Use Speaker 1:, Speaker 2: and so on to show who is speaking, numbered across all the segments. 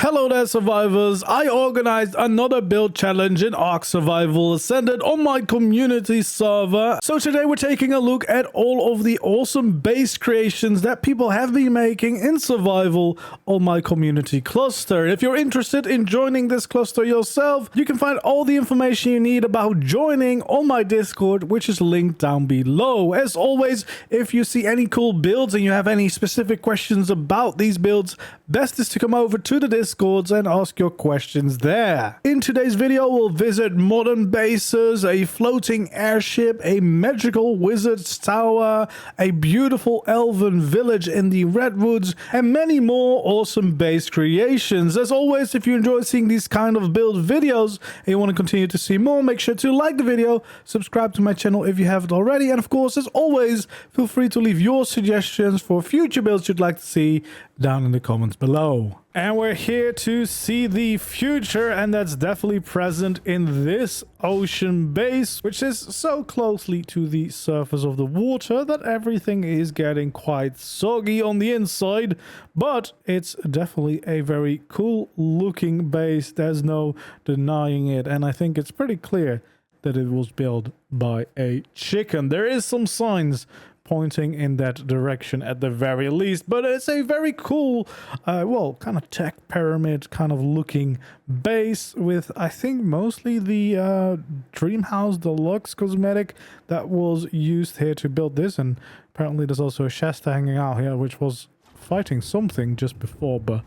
Speaker 1: Hello there survivors, I organized another build challenge in ARK Survival Ascended on my community server. So today we're taking a look at all of the awesome base creations that people have been making in survival on my community cluster. If you're interested in joining this cluster yourself, you can find all the information you need about joining on my Discord, which is linked down below. As always, if you see any cool builds and you have any specific questions about these builds, best is to come over to the Discords and ask your questions there. In today's video, we'll visit modern bases, a floating airship, a magical wizard's tower, a beautiful elven village in the redwoods, and many more awesome base creations. As always, if you enjoy seeing these kind of build videos and you want to continue to see more, make sure to like the video, subscribe to my channel if you haven't already, and of course, as always, feel free to leave your suggestions for future builds you'd like to see down in the comments below. And we're here to see the future, and that's definitely present in this ocean base, which is so closely to the surface of the water that everything is getting quite soggy on the inside, but it's definitely a very cool looking base. There's no denying it, and I think it's pretty clear that it was built by a chicken. There is some signs pointing in that direction at the very least, but it's a very cool well, kind of tech pyramid kind of looking base with, I think, mostly the dream house deluxe cosmetic that was used here to build this. And apparently there's also a Shasta hanging out here, which was fighting something just before, but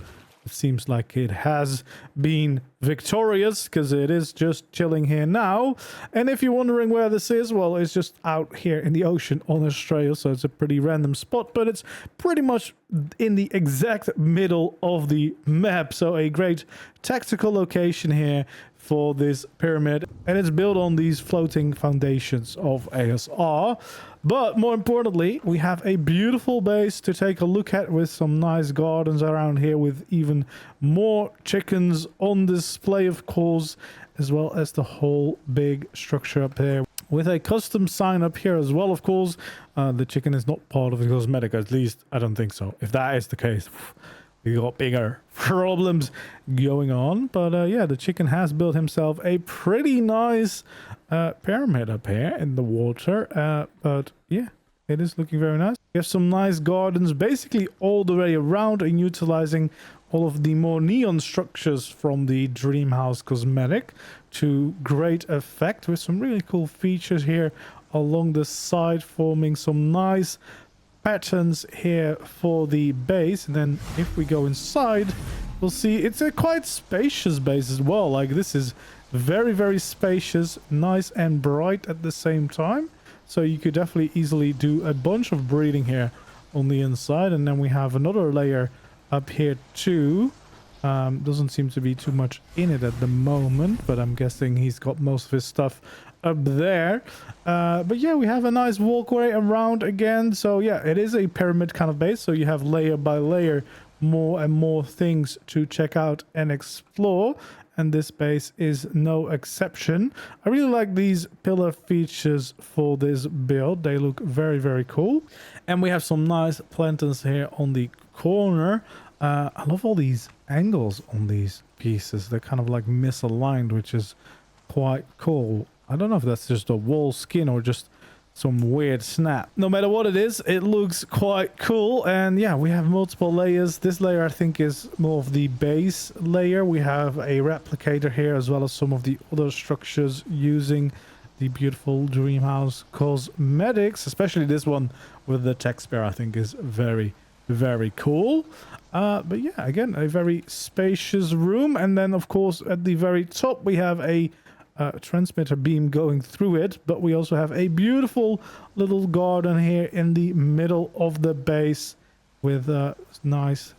Speaker 1: it seems like it has been victorious because it is just chilling here now. And if you're wondering where this is, well, it's just out here in the ocean on Australia, so it's a pretty random spot, but it's pretty much in the exact middle of the map. So a great tactical location here for this pyramid, and it's built on these floating foundations of ASR. But more importantly, we have a beautiful base to take a look at with some nice gardens around here with even more chickens on display, of course, as well as the whole big structure up there with a custom sign up here as well. Of course, the chicken is not part of the cosmetic, at least I don't think so. If that is the case, we got bigger problems going on. But yeah, the chicken has built himself a pretty nice pyramid up here in the water. But yeah, it is looking very nice. We have some nice gardens basically all the way around, and utilizing all of the more neon structures from the dream house cosmetic to great effect, with some really cool features here along the side, forming some nice patterns here for the base. And then if we go inside, we'll see it's a quite spacious base as well. Like, this is very, very spacious, nice and bright at the same time. So you could definitely easily do a bunch of breeding here on the inside. And then we have another layer up here too. Doesn't seem to be too much in it at the moment, but I'm guessing he's got most of his stuff up there. But yeah, we have a nice walkway around again. So yeah, it is a pyramid kind of base, so you have layer by layer more and more things to check out and explore, and this base is no exception. I really like these pillar features for this build. They look very, very cool. And we have some nice plantains here on the corner. I love all these angles on these pieces. They're kind of like misaligned, which is quite cool. I don't know if that's just a wall skin or just some weird snap. No matter what it is, it looks quite cool. And yeah, we have multiple layers. This layer, I think, is more of the base layer. We have a replicator here, as well as some of the other structures using the beautiful dream house cosmetics. Especially this one with the tech spear, I think, is very, very cool. But yeah, again, a very spacious room. And then, of course, at the very top, we have a transmitter beam going through it, but we also have a beautiful little garden here in the middle of the base with nice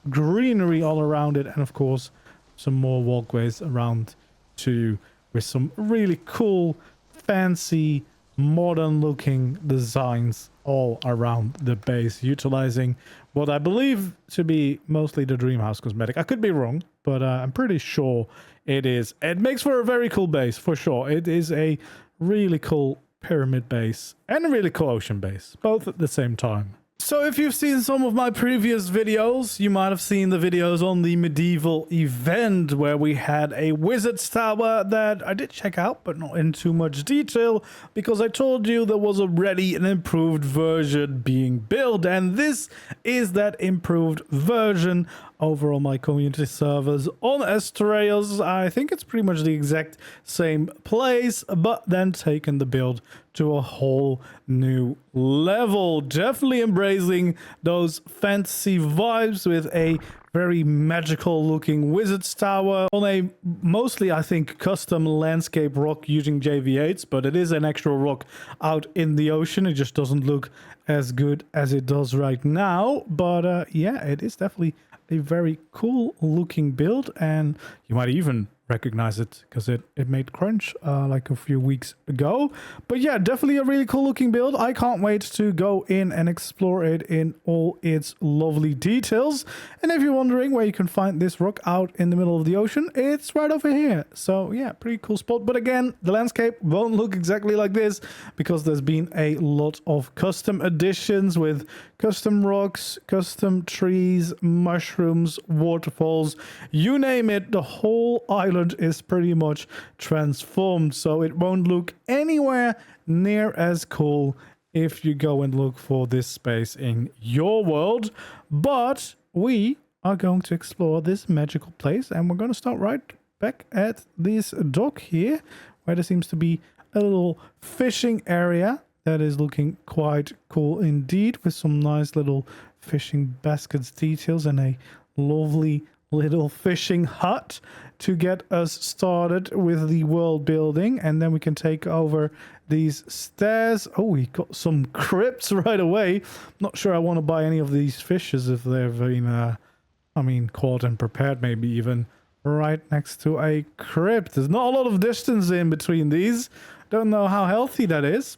Speaker 1: greenery all around it, and of course some more walkways around too, with some really cool, fancy, modern looking designs all around the base, utilizing what I believe to be mostly the dream house cosmetic. I could be wrong, but I'm pretty sure it is. It makes for a very cool base, for sure. It is a really cool pyramid base and a really cool ocean base, both at the same time. So if you've seen some of my previous videos, you might have seen the videos on the medieval event where we had a wizard's tower that I did check out, but not in too much detail because I told you there was already an improved version being built, and this is that improved version over on my community servers on Astraeus. I think it's pretty much the exact same place, but then taken the build to a whole new level. Definitely embracing those fantasy vibes with a very magical looking wizard's tower on a mostly, I think, custom landscape rock using JV8s, but it is an actual rock out in the ocean. It just doesn't look as good as it does right now. But yeah, it is definitely a very cool looking build, and you might even recognize it because it made crunch like a few weeks ago. But yeah, definitely a really cool looking build. I can't wait to go in and explore it in all its lovely details. And if you're wondering where you can find this rock out in the middle of the ocean, it's right over here. So yeah, pretty cool spot. But again, the landscape won't look exactly like this because there's been a lot of custom additions with custom rocks, custom trees, mushrooms, waterfalls, you name it. The whole island is pretty much transformed, so it won't look anywhere near as cool if you go and look for this space in your world. But we are going to explore this magical place, and we're going to start right back at this dock here, where there seems to be a little fishing area that is looking quite cool indeed, with some nice little fishing baskets details and a lovely little fishing hut to get us started with the world building. And then we can take over these stairs. Oh, we got some crypts right away. Not sure I want to buy any of these fishes if they've been I mean, caught and prepared, maybe even right next to a crypt. There's not a lot of distance in between these. Don't know how healthy that is,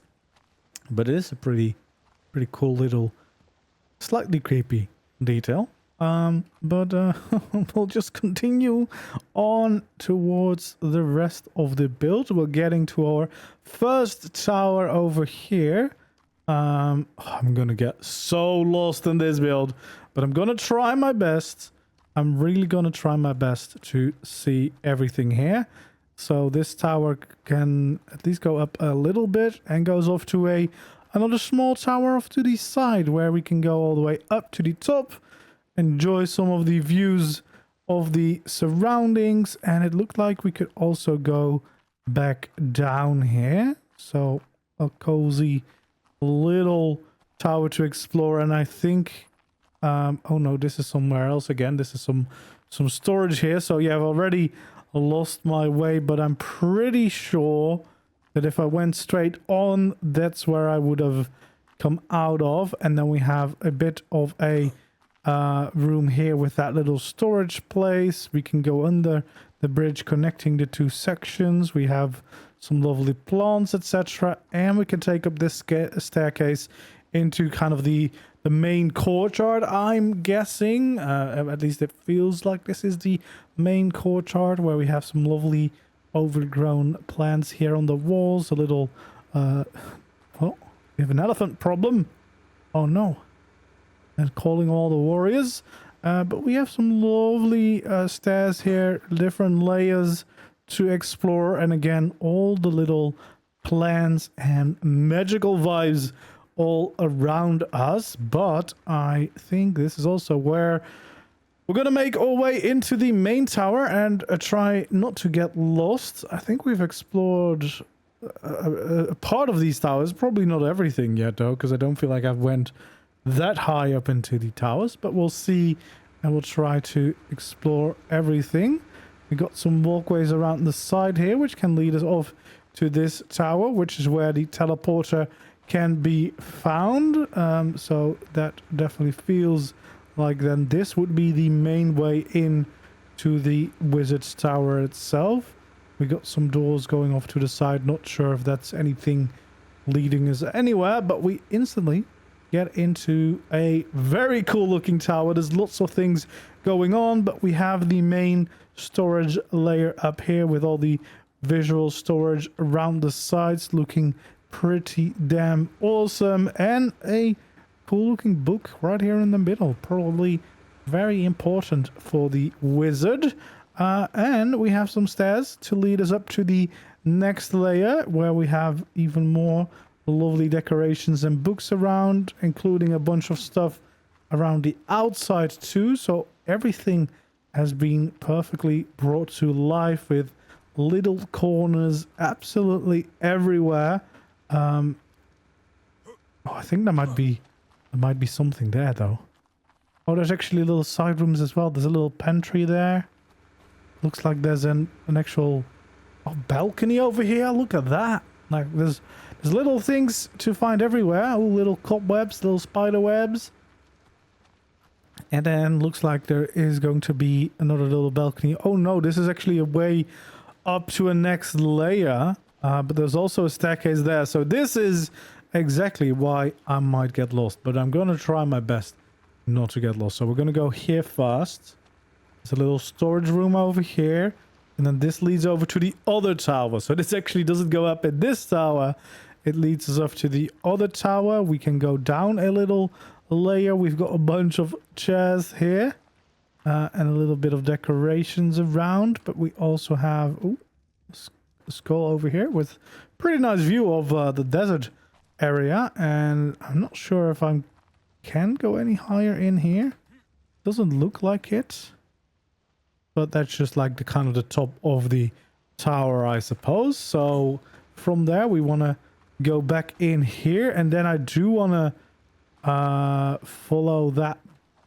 Speaker 1: but it is a pretty cool little, slightly creepy detail. But we'll just continue on towards the rest of the build. We're getting to our first tower over here. I'm gonna get so lost in this build, but I'm gonna try my best. I'm really gonna try my best to see everything here. So this tower can at least go up a little bit and goes off to another small tower off to the side where we can go all the way up to the top. Enjoy some of the views of the surroundings, and it looked like we could also go back down here. So a cozy little tower to explore. And I think oh no, this is somewhere else again. This is some storage here. So yeah, I've already lost my way, but I'm pretty sure that if I went straight on, that's where I would have come out of. And then we have a bit of a room here with that little storage place. We can go under the bridge connecting the two sections. We have some lovely plants, etc. And we can take up this staircase into kind of the main courtyard, I'm guessing. At least it feels like this is the main courtyard, where we have some lovely overgrown plants here on the walls. A little oh, we have an elephant problem. Oh no. And calling all the warriors. But we have some lovely stairs here, different layers to explore, and again, all the little plants and magical vibes all around us. But I think this is also where we're gonna make our way into the main tower and try not to get lost. I think we've explored a part of these towers, probably not everything yet though, because I don't feel like I've went that high up into the towers, but we'll see, and we'll try to explore everything. We got some walkways around the side here which can lead us off to this tower, which is where the teleporter can be found. So that definitely feels like then this would be the main way in to the wizard's tower itself. We got some doors going off to the side, not sure if that's anything leading us anywhere, but we instantly get into a very cool looking tower. There's lots of things going on, but we have the main storage layer up here with all the visual storage around the sides looking pretty damn awesome, and a cool looking book right here in the middle. Probably very important for the wizard. And we have some stairs to lead us up to the next layer, where we have even more lovely decorations and books around, including a bunch of stuff around the outside too. So everything has been perfectly brought to life with little corners absolutely everywhere. Oh, I think there might be something there though. Oh, there's actually little side rooms as well. There's a little pantry there. Looks like there's an actual balcony over here. Look at that. Like there's little things to find everywhere. Oh, little cobwebs, little spider webs. And then looks like there is going to be another little balcony. Oh no, this is actually a way up to a next layer. But there's also a staircase there. So this is exactly why I might get lost. But I'm going to try my best not to get lost. So we're going to go here first. There's a little storage room over here. And then this leads over to the other tower. So this actually doesn't go up in this tower. It leads us up to the other tower. We can go down a little layer. We've got a bunch of chairs here. And a little bit of decorations around. But we also have a skull over here with pretty nice view of the desert area. And I'm not sure if I can go any higher in here. Doesn't look like it. But that's just like the kind of the top of the tower, I suppose. So from there, we want to go back in here. And then I do want to follow that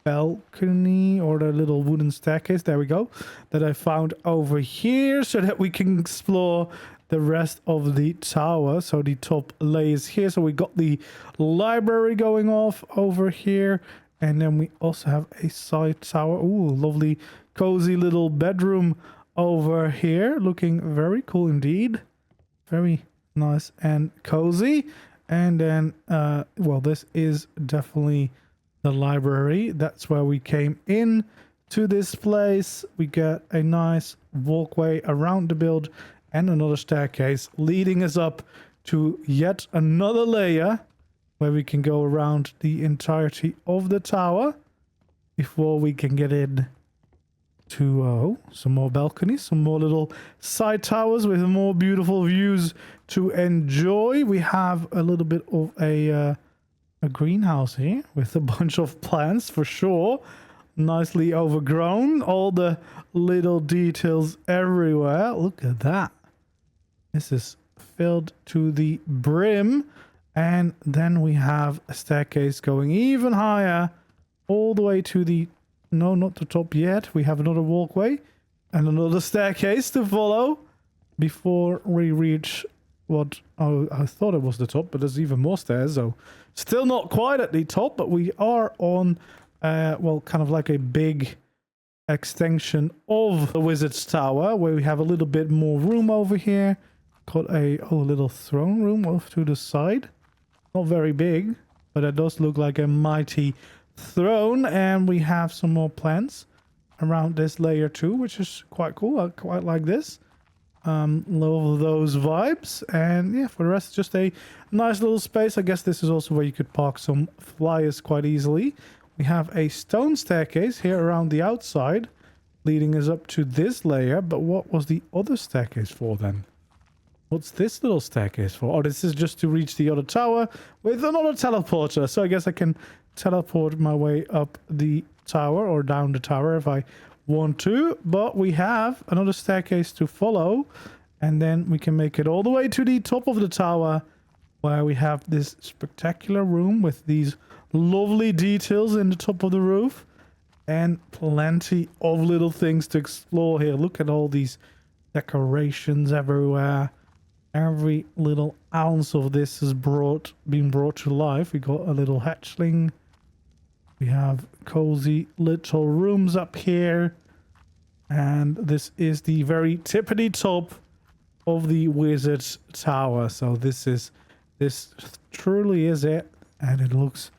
Speaker 1: balcony or the little wooden staircase. There we go. That I found over here so that we can explore the rest of the tower. So the top layers here. So we got the library going off over here. And then we also have a side tower. Ooh, lovely cozy little bedroom over here, looking very cool indeed. Very nice and cozy. And then well, this is definitely the library. That's where we came in to this place. We get a nice walkway around the build and another staircase leading us up to yet another layer where we can go around the entirety of the tower before we can get in to some more balconies, some more little side towers with more beautiful views to enjoy. We have a little bit of a greenhouse here with a bunch of plants for sure. Nicely overgrown. All the little details everywhere. Look at that. This is filled to the brim. And then we have a staircase going even higher all the way to the... No, not the top yet. We have another walkway and another staircase to follow before we reach what... Oh, I thought it was the top, but there's even more stairs. So still not quite at the top, but we are on, well, kind of like a big extension of the Wizard's Tower where we have a little bit more room over here. Got a little throne room off to the side. Not very big, but it does look like a mighty throne. And we have some more plants around this layer too, which is quite cool. I quite like this. Love those vibes. And yeah, for the rest, just a nice little space. I guess this is also where you could park some flyers quite easily. We have a stone staircase here around the outside, leading us up to this layer. But what was the other staircase for then? What's this little staircase for? Oh, this is just to reach the other tower with another teleporter. So I guess I can teleport my way up the tower or down the tower if I want to. But we have another staircase to follow. And then we can make it all the way to the top of the tower where we have this spectacular room with these lovely details in the top of the roof. And plenty of little things to explore here. Look at all these decorations everywhere. Every little ounce of this has been brought to life. We got a little hatchling. We have cozy little rooms up here. And this is the very tippity top of the Wizard's Tower. So this truly is it. And it looks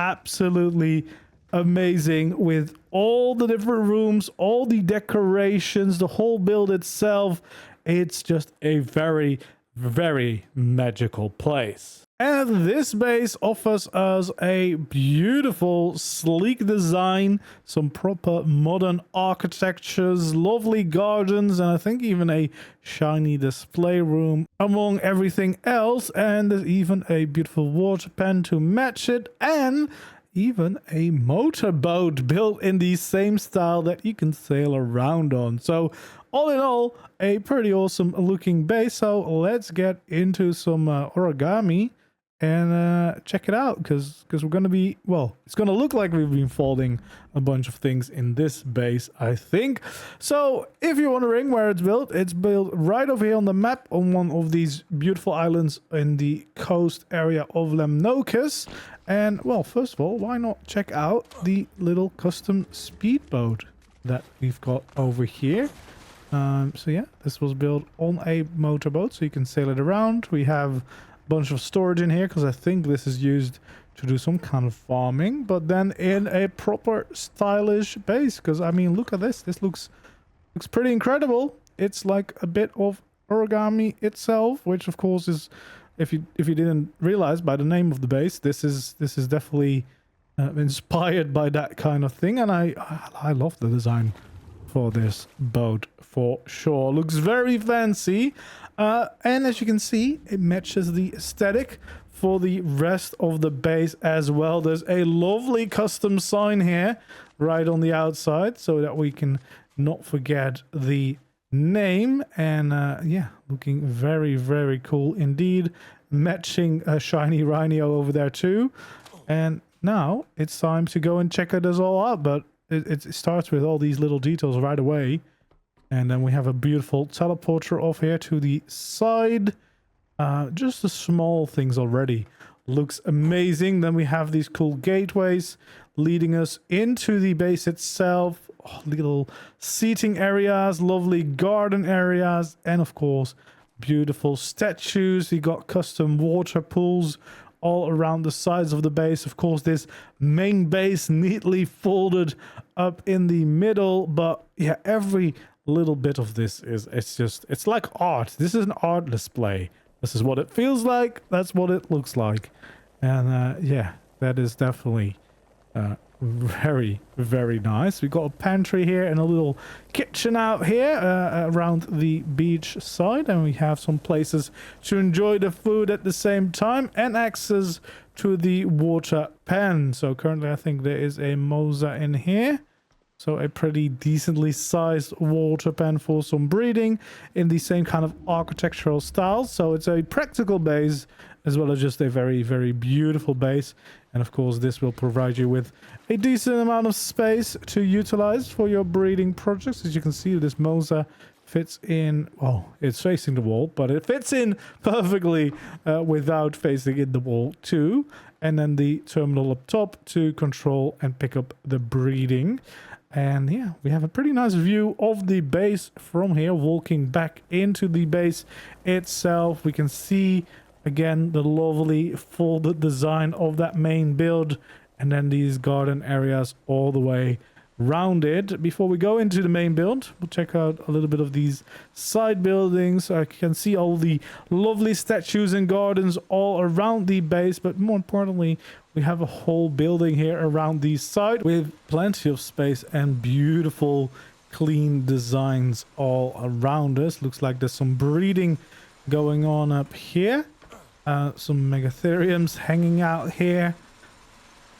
Speaker 1: absolutely amazing with all the different rooms, all the decorations, the whole build itself. It's just a very, very magical place. And this base offers us a beautiful, sleek design, some proper modern architectures, lovely gardens, and I think even a shiny display room among everything else. And there's even a beautiful water pen to match it, and even a motorboat built in the same style that you can sail around on. So all in all, a pretty awesome looking base. So let's get into some origami and check it out, because we're going to be, well, it's going to look like we've been folding a bunch of things in this base, I think. So if you're wondering where it's built right over here on the map on one of these beautiful islands in the coast area of Lemnokus. And well, first of all, why not check out the little custom speedboat that we've got over here. So yeah, this was built on a motorboat, so you can sail it around. We have bunch of storage in here because I think this is used to do some kind of farming, but then in a proper stylish base, because I mean, look at this looks pretty incredible. It's like a bit of origami itself, which of course is, if you didn't realize by the name of the base, this is definitely inspired by that kind of thing. And I love the design for this boat for sure. Looks very fancy. And as you can see, it matches the aesthetic for the rest of the base as well. There's a lovely custom sign here right on the outside so that we can not forget the name. And yeah, looking very, very cool indeed. Matching a shiny rhino over there too. And now it's time to go and check it all out. But it starts with all these little details right away. And then we have a beautiful teleporter off here to the side. Just the small things already looks amazing. Then we have these cool gateways leading us into the base itself. Oh, little seating areas, lovely garden areas, and of course, beautiful statues. You got custom water pools all around the sides of the base. Of course, this main base neatly folded up in the middle. But yeah, every little bit of this it's like art. This is an art display. This is what it feels like. That's what it looks like. And yeah, that is definitely very, very nice. We've got a pantry here and a little kitchen out here around the beach side, and we have some places to enjoy the food at the same time and access to the water pen. So currently I think there is a Mosa in here. So a pretty decently sized water pen for some breeding in the same kind of architectural style. So it's a practical base as well as just a very, very beautiful base. And of course, this will provide you with a decent amount of space to utilize for your breeding projects. As you can see, this Mosa fits in, well, it's facing the wall, but it fits in perfectly without facing in the wall too. And then the terminal up top to control and pick up the breeding. And yeah, we have a pretty nice view of the base from here. Walking back into the base itself, we can see again the lovely folded design of that main build, and then these garden areas all the way rounded. Before we go into the main build, we'll check out a little bit of these side buildings. I can see all the lovely statues and gardens all around the base, but more importantly, we have a whole building here around the side with plenty of space and beautiful clean designs all around us. Looks like there's some breeding going on up here. Some megatheriums hanging out here.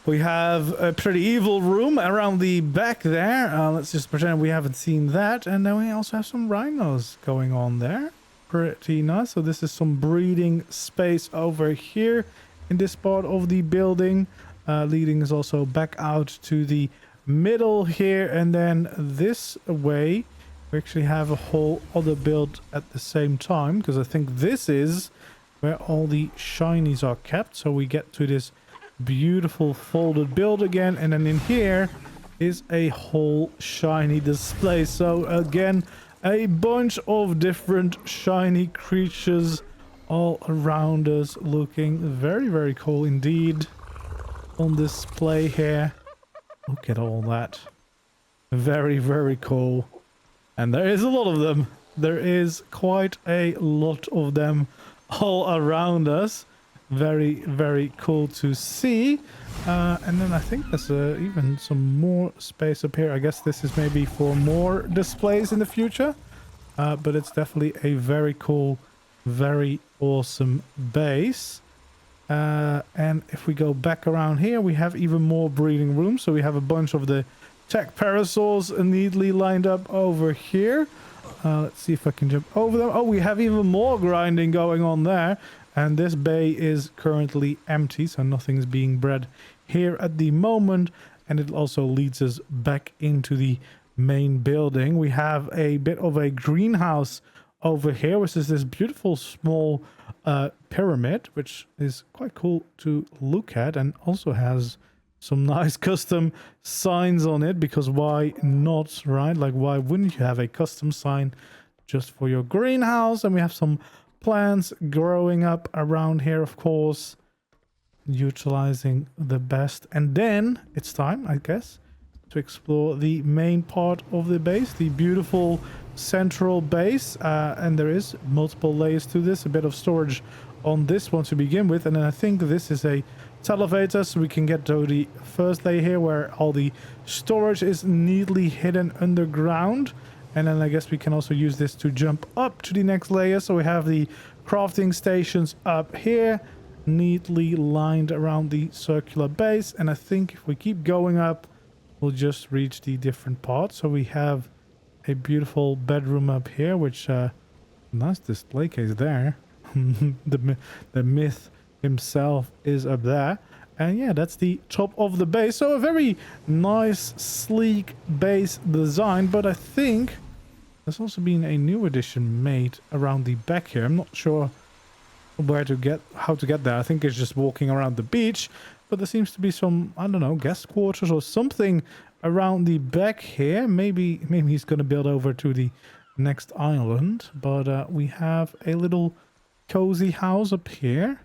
Speaker 1: We have a pretty evil room around the back there. Let's just pretend we haven't seen that. And then we also have some rhinos going on there. Pretty nice. So this is some breeding space over here in this part of the building. Leading us also back out to the middle here. And then this way, we actually have a whole other build at the same time. Because I think this is where all the shinies are kept. So we get to this beautiful folded build again, and then in here is a whole shiny display. So again, a bunch of different shiny creatures all around us, looking very, very cool indeed on display here. Look at all that. Very, very cool. And there is a lot of them. there is quite a lot of them all around us. Very, very cool to see. And then I think there's even some more space up here. I guess this is maybe for more displays in the future. But it's definitely a very cool, very awesome base. And if we go back around here, we have even more breeding rooms. So we have a bunch of the tech parasols neatly lined up over here. Let's see if I can jump over them. Oh, we have even more grinding going on there. And this bay is currently empty, so nothing's being bred here at the moment. And it also leads us back into the main building. We have a bit of a greenhouse over here, which is this beautiful small pyramid, which is quite cool to look at, and also has some nice custom signs on it, because why not, right? Like, why wouldn't you have a custom sign just for your greenhouse? And we have some plants growing up around here, of course, utilizing the best. And then it's time, I guess, to explore the main part of the base, the beautiful central base. And there is multiple layers to this, a bit of storage on this one to begin with. And then I think this is a elevator, so we can get to the first layer here where all the storage is neatly hidden underground. And then I guess we can also use this to jump up to the next layer. So we have the crafting stations up here, neatly lined around the circular base. And I think if we keep going up, we'll just reach the different parts. So we have a beautiful bedroom up here, which nice display case there. the myth himself is up there. And yeah, that's the top of the base. So a very nice, sleek base design. But I think there's also been a new addition made around the back here. I'm not sure how to get there. I think it's just walking around the beach. But there seems to be some, I don't know, guest quarters or something around the back here. Maybe he's going to build over to the next island. But we have a little cozy house up here.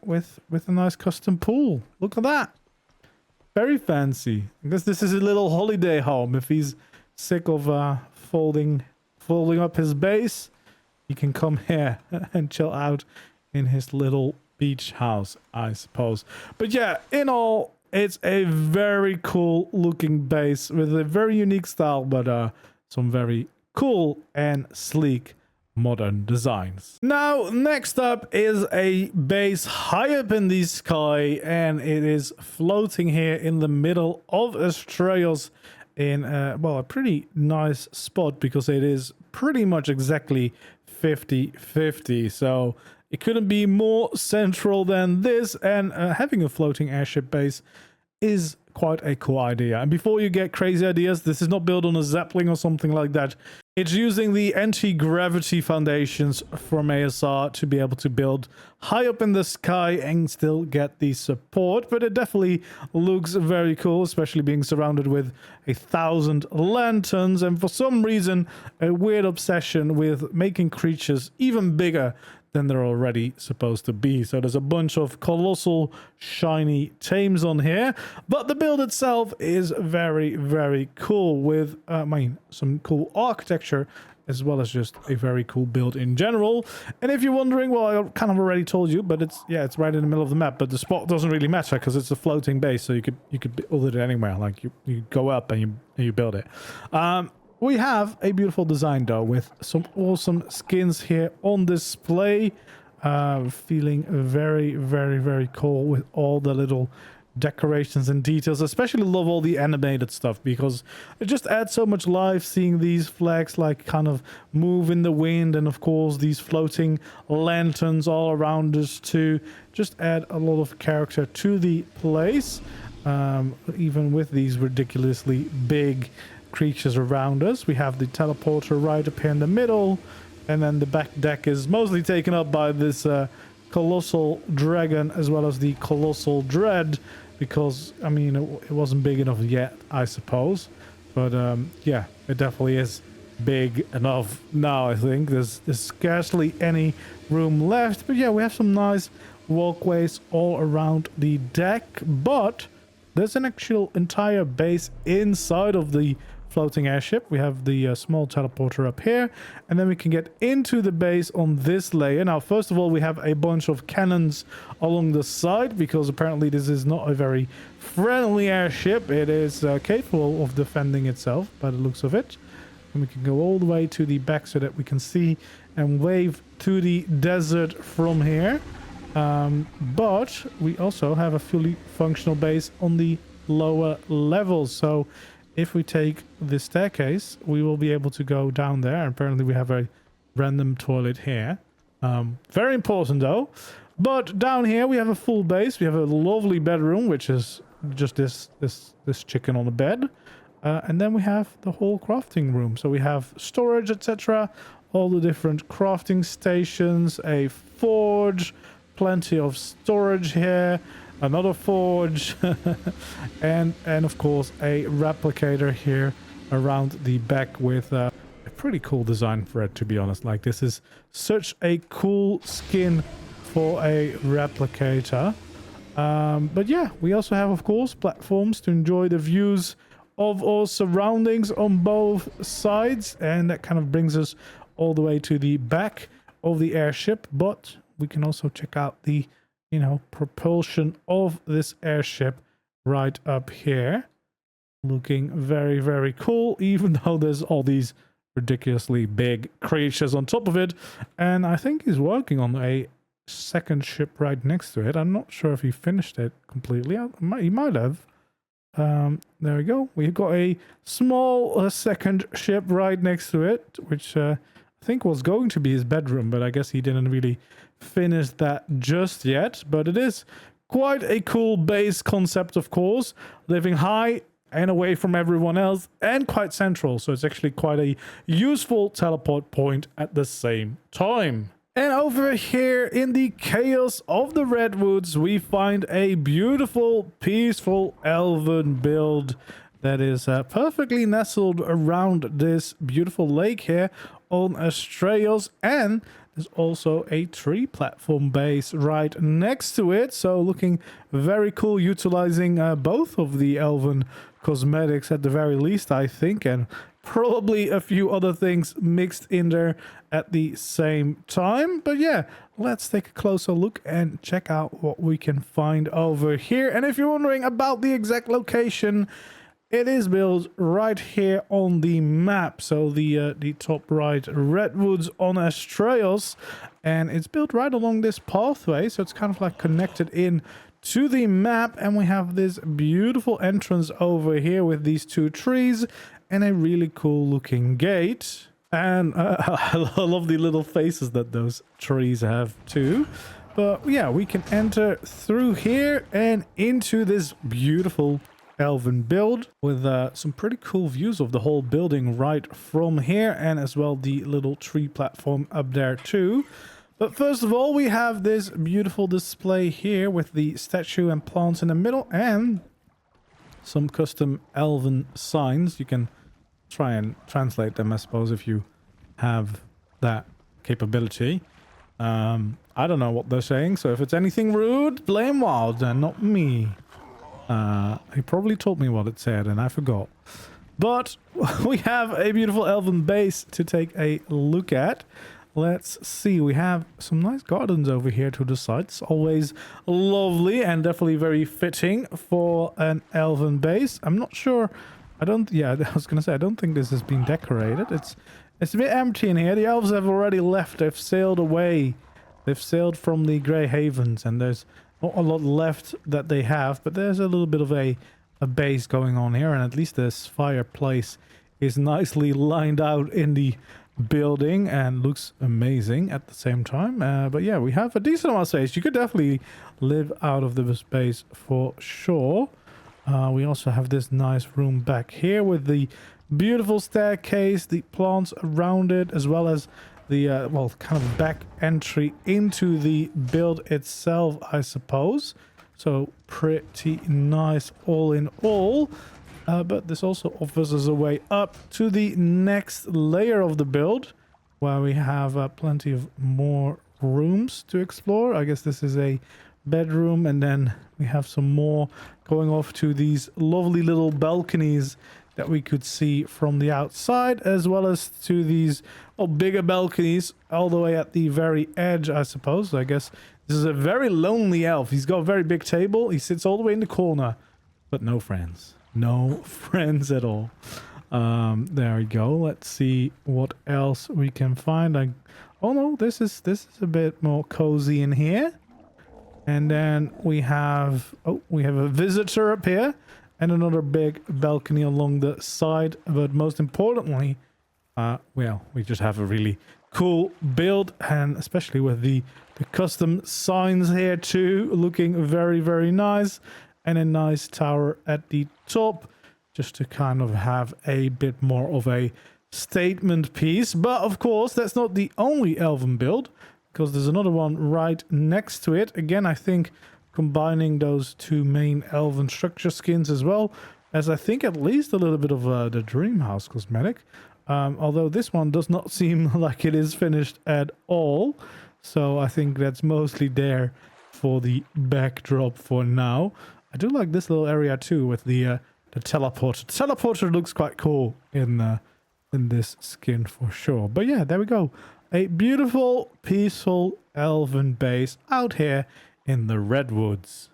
Speaker 1: With a nice custom pool. Look at that. Very fancy. I guess this is a little holiday home. If he's sick of folding up his base, he can come here and chill out in his little beach house, I suppose. But yeah, in all, it's a very cool looking base with a very unique style, but some very cool and sleek modern designs. Now, next up is a base high up in the sky, and it is floating here in the middle of Astraeus in well, a pretty nice spot, because it is pretty much exactly 50-50. So it couldn't be more central than this, and having a floating airship base is quite a cool idea. And before you get crazy ideas, this is not built on a zeppelin or something like that. It's using the anti-gravity foundations from ASR to be able to build high up in the sky and still get the support. But it definitely looks very cool, especially being surrounded with 1,000 lanterns. And for some reason, a weird obsession with making creatures even bigger than they're already supposed to be. So there's a bunch of colossal shiny tames on here, but the build itself is very, very cool with some cool architecture, as well as just a very cool build in general. And if you're wondering, well, I kind of already told you, but it's right in the middle of the map, but the spot doesn't really matter because it's a floating base, so you could build it anywhere. Like you go up and you build it. We have a beautiful design though, with some awesome skins here on display. Feeling very, very, very cool with all the little decorations and details. Especially love all the animated stuff, because it just adds so much life seeing these flags like kind of move in the wind, and of course these floating lanterns all around us to just add a lot of character to the place. Even with these ridiculously big creatures around us. We have the teleporter right up here in the middle, and then the back deck is mostly taken up by this colossal dragon, as well as the colossal dread, because I mean it wasn't big enough yet, I suppose. But yeah, it definitely is big enough now. I think there's scarcely any room left, but yeah, we have some nice walkways all around the deck. But there's an actual entire base inside of the floating airship. We have the small teleporter up here, and then we can get into the base on this layer. Now, first of all, we have a bunch of cannons along the side, because apparently this is not a very friendly airship. It is capable of defending itself by the looks of it. And we can go all the way to the back so that we can see and wave to the desert from here. But we also have a fully functional base on the lower levels. So if we take this staircase, we will be able to go down there. And apparently we have a random toilet here. Very important though. But down here we have a full base. We have a lovely bedroom, which is just this chicken on the bed. And then we have the whole crafting room. So we have storage, etc. All the different crafting stations, a forge, plenty of storage here, another forge, and of course a replicator here around the back with a pretty cool design for it, to be honest. Like, this is such a cool skin for a replicator. But yeah, we also have, of course, platforms to enjoy the views of our surroundings on both sides, and that kind of brings us all the way to the back of the airship. But we can also check out the, you know, propulsion of this airship right up here. Looking very, very cool, even though there's all these ridiculously big creatures on top of it. And I think he's working on a second ship right next to it. I'm not sure if he finished it completely. He might have. There we go. We've got a small second ship right next to it, which I think was going to be his bedroom, but I guess he didn't really finish that just yet. But it is quite a cool base concept, of course, living high and away from everyone else, and quite central, so it's actually quite a useful teleport point at the same time. And over here in the chaos of the redwoods, we find a beautiful, peaceful elven build that is perfectly nestled around this beautiful lake here on Astraeos, and there's also a tree platform base right next to it. So looking very cool, utilizing both of the elven cosmetics at the very least, I think, and probably a few other things mixed in there at the same time. But yeah, let's take a closer look and check out what we can find over here. And if you're wondering about the exact location, it is built right here on the map. So the top right, redwoods on Astraeos, and it's built right along this pathway, so it's kind of like connected in to the map. And we have this beautiful entrance over here with these two trees and a really cool looking gate. And I love the little faces that those trees have too. But yeah, we can enter through here and into this beautiful elven build with some pretty cool views of the whole building right from here, and as well the little tree platform up there too. But first of all, we have this beautiful display here with the statue and plants in the middle, and some custom elven signs. You can try and translate them, I suppose, if you have that capability. I don't know what they're saying, so if it's anything rude, blame Wild and not me. He probably told me what it said and I forgot. But we have a beautiful elven base to take a look at. Let's see, we have some nice gardens over here to the side. It's always lovely and definitely very fitting for an elven base. I'm not sure, I was gonna say, I don't think this has been decorated. It's a bit empty in here. The elves have already left. They've sailed away. They've sailed from the Grey Havens, and there's not a lot left that they have, but there's a little bit of a base going on here, and at least this fireplace is nicely lined out in the building and looks amazing at the same time. But yeah, we have a decent amount of space. You could definitely live out of the space for sure. We also have this nice room back here with the beautiful staircase, the plants around it, as well as the kind of back entry into the build itself, I suppose. So pretty nice all in all. But this also offers us a way up to the next layer of the build, where we have plenty of more rooms to explore. I guess this is a bedroom, and then we have some more going off to these lovely little balconies that we could see from the outside, as well as to these bigger balconies all the way at the very edge, I suppose. I guess this is a very lonely elf. He's got a very big table. He sits all the way in the corner, but no friends. No friends at all. There we go. Let's see what else we can find. Oh no, this is a bit more cozy in here. And then we have a visitor up here and another big balcony along the side. But most importantly, well, we just have a really cool build, and especially with the custom signs here too, looking very, very nice, and a nice tower at the top, just to kind of have a bit more of a statement piece. But of course, that's not the only elven build, because there's another one right next to it. Again, I think combining those two main elven structure skins, as well as I think at least a little bit of the dream house cosmetic. Although this one does not seem like it is finished at all. So I think that's mostly there for the backdrop for now. I do like this little area too with the teleporter. The teleporter looks quite cool in this skin for sure. But yeah, there we go. A beautiful, peaceful elven base out here in the redwoods.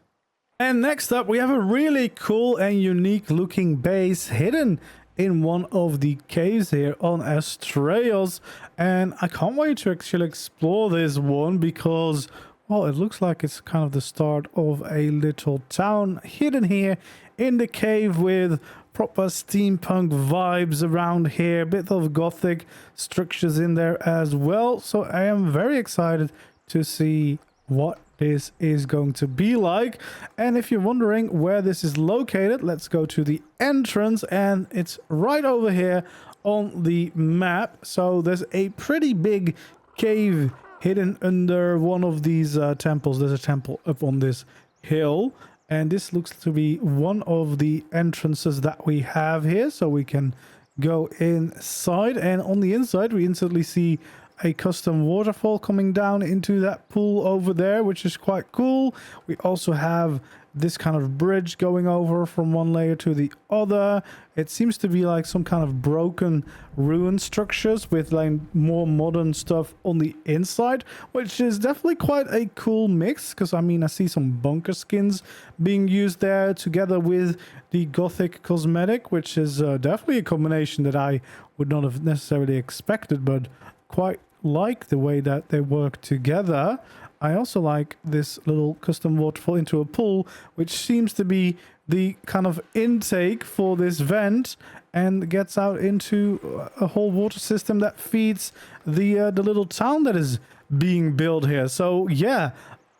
Speaker 1: And next up, we have a really cool and unique looking base hidden in one of the caves here on Astraeos. And I can't wait to actually explore this one, because, well, it looks like it's kind of the start of a little town hidden here in the cave, with proper steampunk vibes around here, a bit of gothic structures in there as well. So I am very excited to see what this is going to be like. And if you're wondering where this is located, let's go to the entrance, and it's right over here on the map. So there's a pretty big cave hidden under one of these temples. There's a temple up on this hill, and this looks to be one of the entrances that we have here, so we can go inside. And on the inside we instantly see a custom waterfall coming down into that pool over there, which is quite cool. We also have this kind of bridge going over from one layer to the other. It seems to be like some kind of broken ruin structures with like more modern stuff on the inside, which is definitely quite a cool mix, because I mean, I see some bunker skins being used there together with the gothic cosmetic, which is definitely a combination that I would not have necessarily expected, but quite like the way that they work together. I also like this little custom waterfall into a pool, which seems to be the kind of intake for this vent, and gets out into a whole water system that feeds the little town that is being built here. So yeah,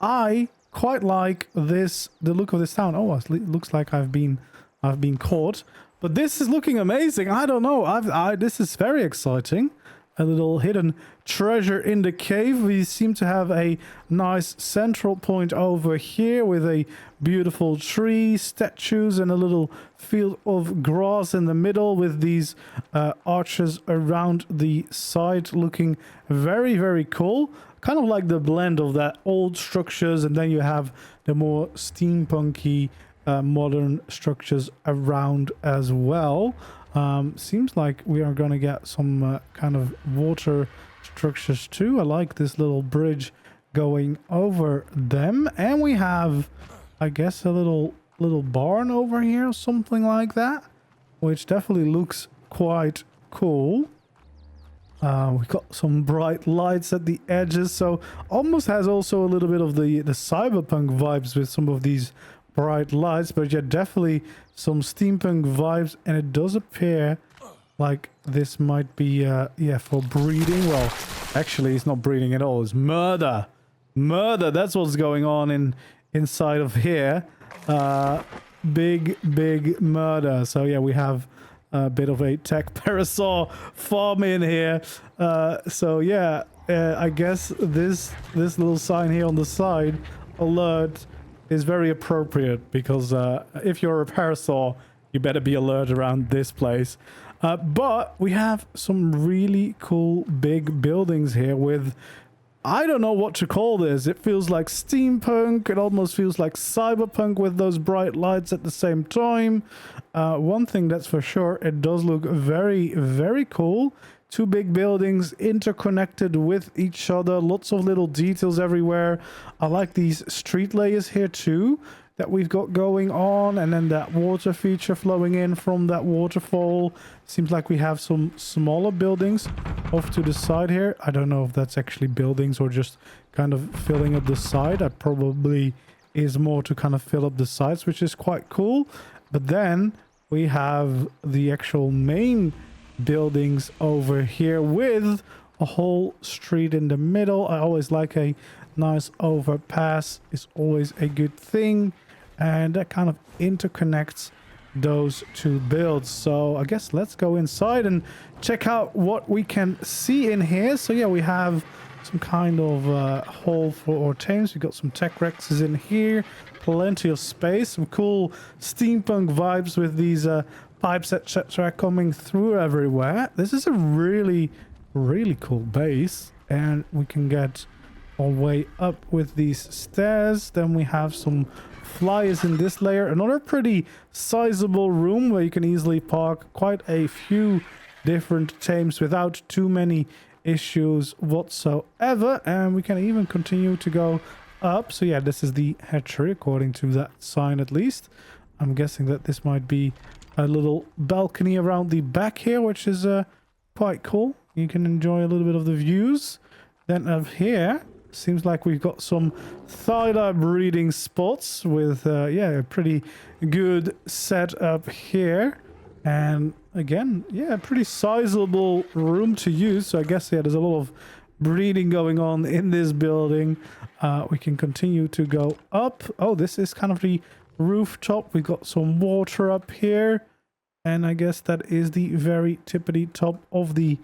Speaker 1: I quite like the look of this town. Oh, it looks like I've been caught, but this is looking amazing. I don't know. This is very exciting. A little hidden treasure in the cave. We seem to have a nice central point over here with a beautiful tree, statues, and a little field of grass in the middle, with these arches around the side, looking very, very cool. Kind of like the blend of that old structures, and then you have the more steampunky modern structures around as well. Seems like we are going to get some kind of water structures too. I like this little bridge going over them. And we have, I guess, a little barn over here, something like that, which definitely looks quite cool. We've got some bright lights at the edges, so almost has also a little bit of the cyberpunk vibes with some of these bright lights, but yeah, definitely some steampunk vibes. And it does appear like this might be yeah, for breeding. Well, actually it's not breeding at all, it's murder. That's what's going on inside of here. Big murder. So yeah, we have a bit of a tech parasaur farm in here. So yeah, I guess this little sign here on the side, alert, is very appropriate, because if you're a parasaur, you better be alert around this place. But we have some really cool big buildings here with, I don't know what to call this. It feels like steampunk. It almost feels like cyberpunk with those bright lights at the same time. One thing that's for sure, it does look very, very cool. Two big buildings interconnected with each other. Lots of little details everywhere. I like these street layers here too that we've got going on, and then that water feature flowing in from that waterfall. Seems like we have some smaller buildings off to the side here. I don't know if that's actually buildings or just kind of filling up the side. That probably is more to kind of fill up the sides, which is quite cool. But then we have the actual main buildings over here with a whole street in the middle. I always like a nice overpass. It's always a good thing, and that kind of interconnects those two builds. So I guess let's go inside and check out what we can see in here. So yeah, we have some kind of hall for our teams. We've got some tech rexes in here, plenty of space, some cool steampunk vibes with these pipes etc coming through everywhere. This is a really, really cool base, and we can get our way up with these stairs. Then we have some flyers in this layer. Another pretty sizable room where you can easily park quite a few different tames without too many issues whatsoever. And we can even continue to go up. So yeah, this is the hatchery according to that sign at least. I'm guessing that this might be a little balcony around the back here, which is quite cool. You can enjoy a little bit of the views. Then up here, seems like we've got some thyla breeding spots with, yeah, a pretty good setup here. And again, yeah, pretty sizable room to use. So I guess, yeah, there's a lot of breeding going on in this building. We can continue to go up. Oh, this is kind of the rooftop. We've got some water up here. And I guess that is the very tippity top of the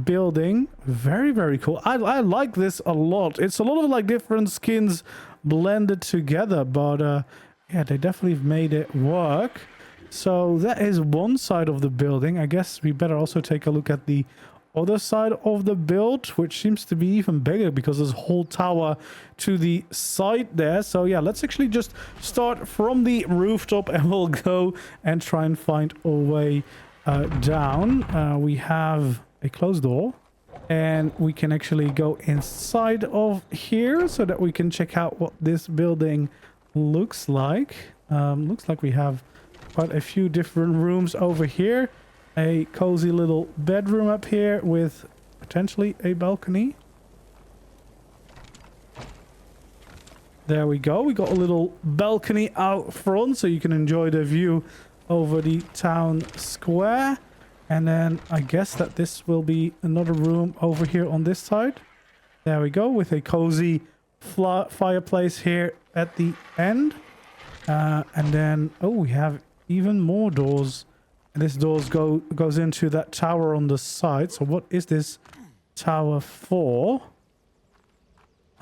Speaker 1: building. Very, very cool. I like this a lot. It's a lot of like different skins blended together, but yeah, they definitely made it work. So that is one side of the building. I guess we better also take a look at the other side of the build, which seems to be even bigger because there's a whole tower to the side there. So yeah, let's actually just start from the rooftop and we'll go and try and find our way down. We have a closed door, and we can actually go inside of here so that we can check out what this building looks like. Looks like we have quite a few different rooms over here. A cozy little bedroom up here with potentially a balcony. There we go. We got a little balcony out front so you can enjoy the view over the town square. And then I guess that this will be another room over here on this side. There we go, with a cozy fireplace here at the end. And then, oh, we have even more doors. And this doors goes into that tower on the side. So what is this tower for?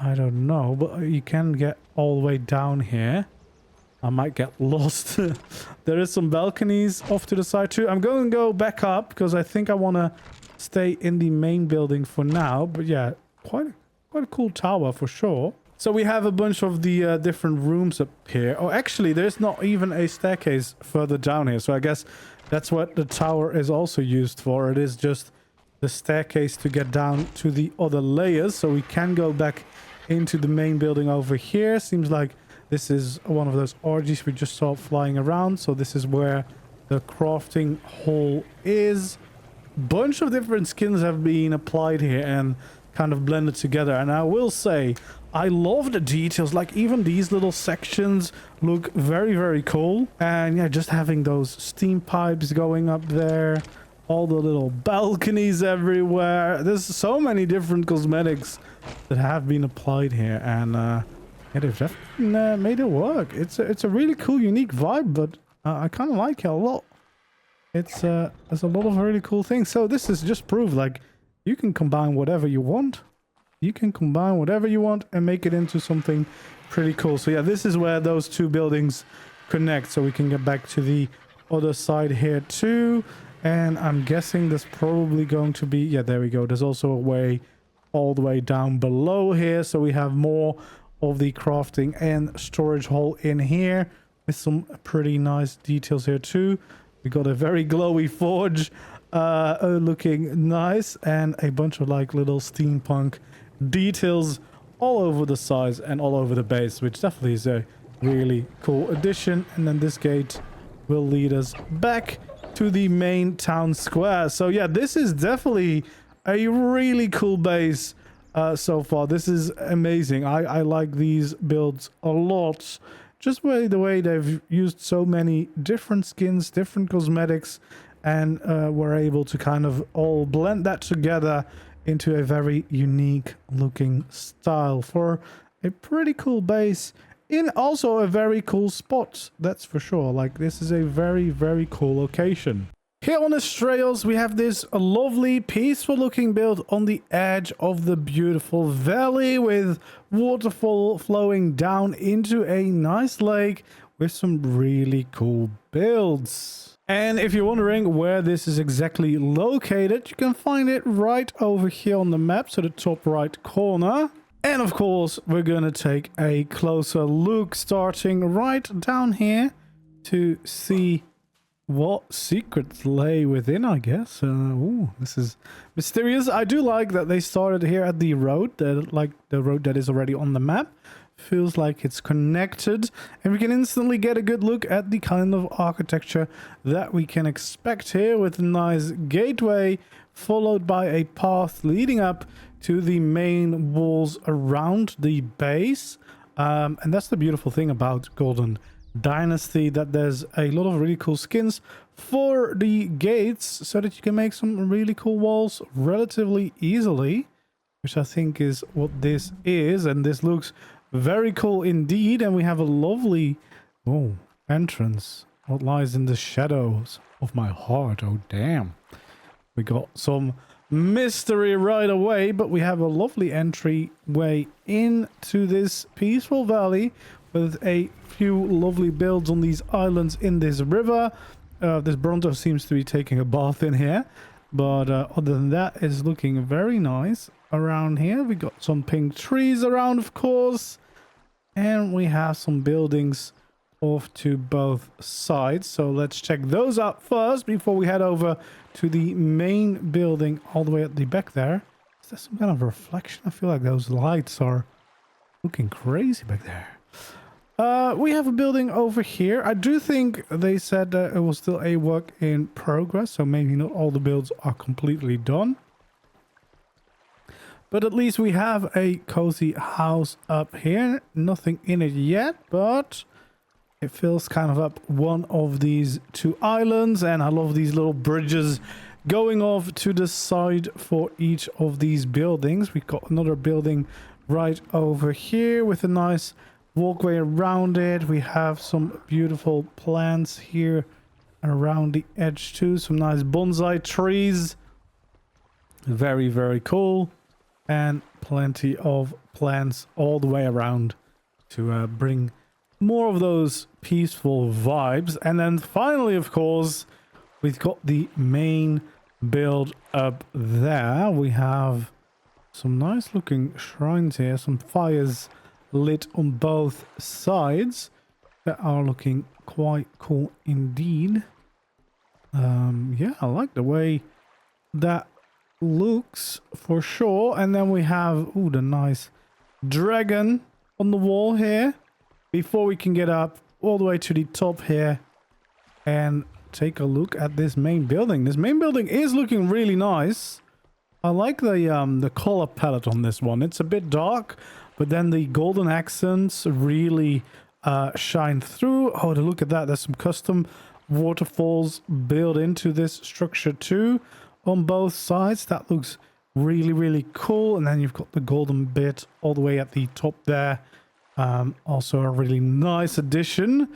Speaker 1: I don't know, but you can get all the way down here. I might get lost. There is some balconies off to the side too. I'm going to go back up because I think I want to stay in the main building for now. But yeah, quite a cool tower for sure. So we have a bunch of the different rooms up here. Oh, actually, there's not even a staircase further down here. So I guess that's what the tower is also used for. It is just the staircase to get down to the other layers. So we can go back into the main building over here. Seems like this is one of those orgies we just saw flying around. So this is where the crafting hall is. Bunch of different skins have been applied here and kind of blended together. And I will say, I love the details. Like even these little sections look very, very cool. And yeah, just having those steam pipes going up there. All the little balconies everywhere. There's so many different cosmetics that have been applied here. And yeah, they've definitely made it work. It's a really cool, unique vibe, but I kind of like it a lot. There's a lot of really cool things. So this is just proof, like, you can combine whatever you want. You can combine whatever you want and make it into something pretty cool. So yeah, this is where those two buildings connect. So we can get back to the other side here too. And I'm guessing there's probably going to be... Yeah, there we go. There's also a way all the way down below here. So we have more of the crafting and storage hole in here with some pretty nice details here too. We got a very glowy forge looking nice, and a bunch of like little steampunk details all over the sides and all over the base, which definitely is a really cool addition. And then this gate will lead us back to the main town square. So yeah, this is definitely a really cool base so far. This is amazing. I like these builds a lot. Just the way they've used so many different skins, different cosmetics, and we're able to kind of all blend that together into a very unique looking style for a pretty cool base in also a very cool spot, that's for sure. Like, this is a very, very cool location. Here on Astraeos, we have this lovely, peaceful looking build on the edge of the beautiful valley with waterfall flowing down into a nice lake with some really cool builds. And if you're wondering where this is exactly located, you can find it right over here on the map, so the top right corner. And of course, we're gonna take a closer look, starting right down here to see what secrets lay within, I guess. Ooh, this is mysterious. I do like that they started here at the road, like the road that is already on the map. Feels like it's connected, and we can instantly get a good look at the kind of architecture that we can expect here, with a nice gateway followed by a path leading up to the main walls around the base. And that's the beautiful thing about Golden Dynasty, that there's a lot of really cool skins for the gates so that you can make some really cool walls relatively easily, which I think is what this is. And this looks very cool indeed. And we have a lovely entrance. What lies in the shadows of my heart? Oh damn, we got some mystery right away, but we have a lovely entryway into this peaceful valley with a few lovely builds on these islands in this river. This Bronto seems to be taking a bath in here, but other than that, it's looking very nice around here. We got some pink trees around, of course, and we have some buildings off to both sides. So let's check those out first before we head over to the main building all the way at the back there. Is there some kind of reflection? I feel like those lights are looking crazy back there. We have a building over here. I do think they said that it was still a work in progress, so maybe not all the builds are completely done. But at least we have a cozy house up here. Nothing in it yet, but it fills kind of up one of these two islands, and I love these little bridges going off to the side for each of these buildings. We've got another building right over here with a nice walkway around it. We have some beautiful plants here around the edge too. Some nice bonsai trees. Very, very cool. And plenty of plants all the way around to bring more of those peaceful vibes. And then finally, of course, we've got the main build up there. We have some nice looking shrines here, some fires lit on both sides that are looking quite cool indeed. Yeah, I like the way that looks for sure. And then we have the nice dragon on the wall here before we can get up all the way to the top here and take a look at this main building. This main building is looking really nice. I like the color palette on this one. It's a bit dark, but then the golden accents really shine through. Oh, to look at that. There's some custom waterfalls built into this structure too on both sides. That looks really, really cool. And then you've got the golden bit all the way at the top there. Also a really nice addition.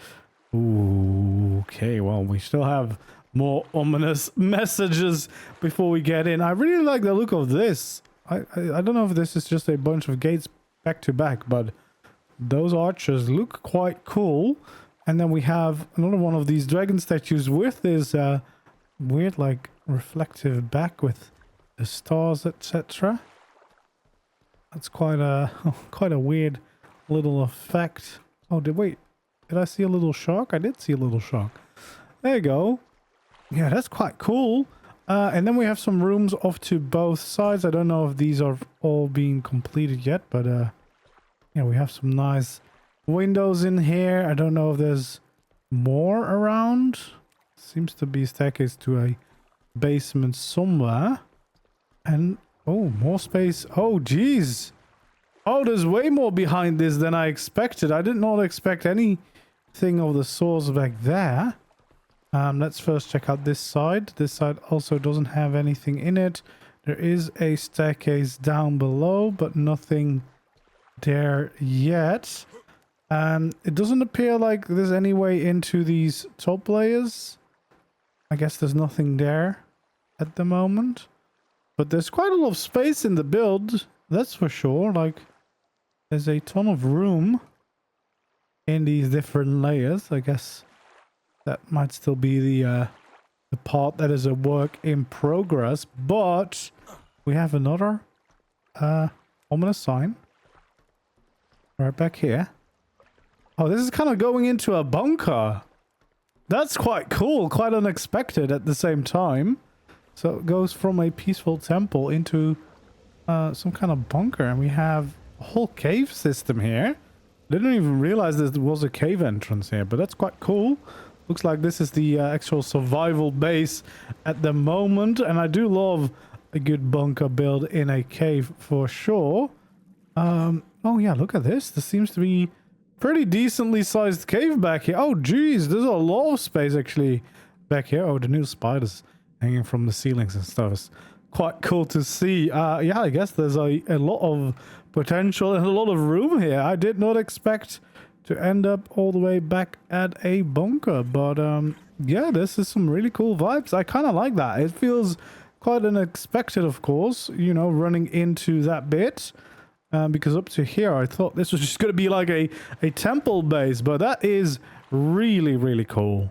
Speaker 1: Ooh, okay, well, we still have more ominous messages before we get in. I really like the look of this. I don't know if this is just a bunch of gates back to back, but those arches look quite cool. And then we have another one of these dragon statues with this weird like reflective back with the stars, etc. That's quite a quite a weird little effect. Oh, did I see a little shark? I did see a little shark. There you go. Yeah, that's quite cool. And then we have some rooms off to both sides. I don't know if these are all being completed yet, but yeah, we have some nice windows in here. I don't know if there's more around. Seems to be a staircase to a basement somewhere. And oh, more space. Oh, geez. Oh, there's way more behind this than I expected. I did not expect anything of the source back there. Let's first check out this side. This side also doesn't have anything in it. There is a staircase down below, but nothing there yet. It doesn't appear like there's any way into these top layers. I guess there's nothing there at the moment. But there's quite a lot of space in the build, that's for sure. Like, there's a ton of room in these different layers. I guess that might still be the part that is a work in progress. But we have another ominous sign right back here. Oh, this is kind of going into a bunker. That's quite cool, quite unexpected at the same time. So it goes from a peaceful temple into some kind of bunker, and we have a whole cave system here. Didn't even realize there was a cave entrance here, but that's quite cool. Looks like this is the actual survival base at the moment, and I do love a good bunker build in a cave for sure. Oh yeah, look at this. This seems to be pretty decently sized cave back here. Oh geez, there's a lot of space actually back here. Oh, the new spiders hanging from the ceilings and stuff is quite cool to see. Yeah, I guess there's a lot of potential and a lot of room here. I did not expect to end up all the way back at a bunker, but yeah, this is some really cool vibes. I kind of like that. It feels quite unexpected, of course, you know, running into that bit. Because up to here, I thought this was just going to be like a temple base, but that is really, really cool.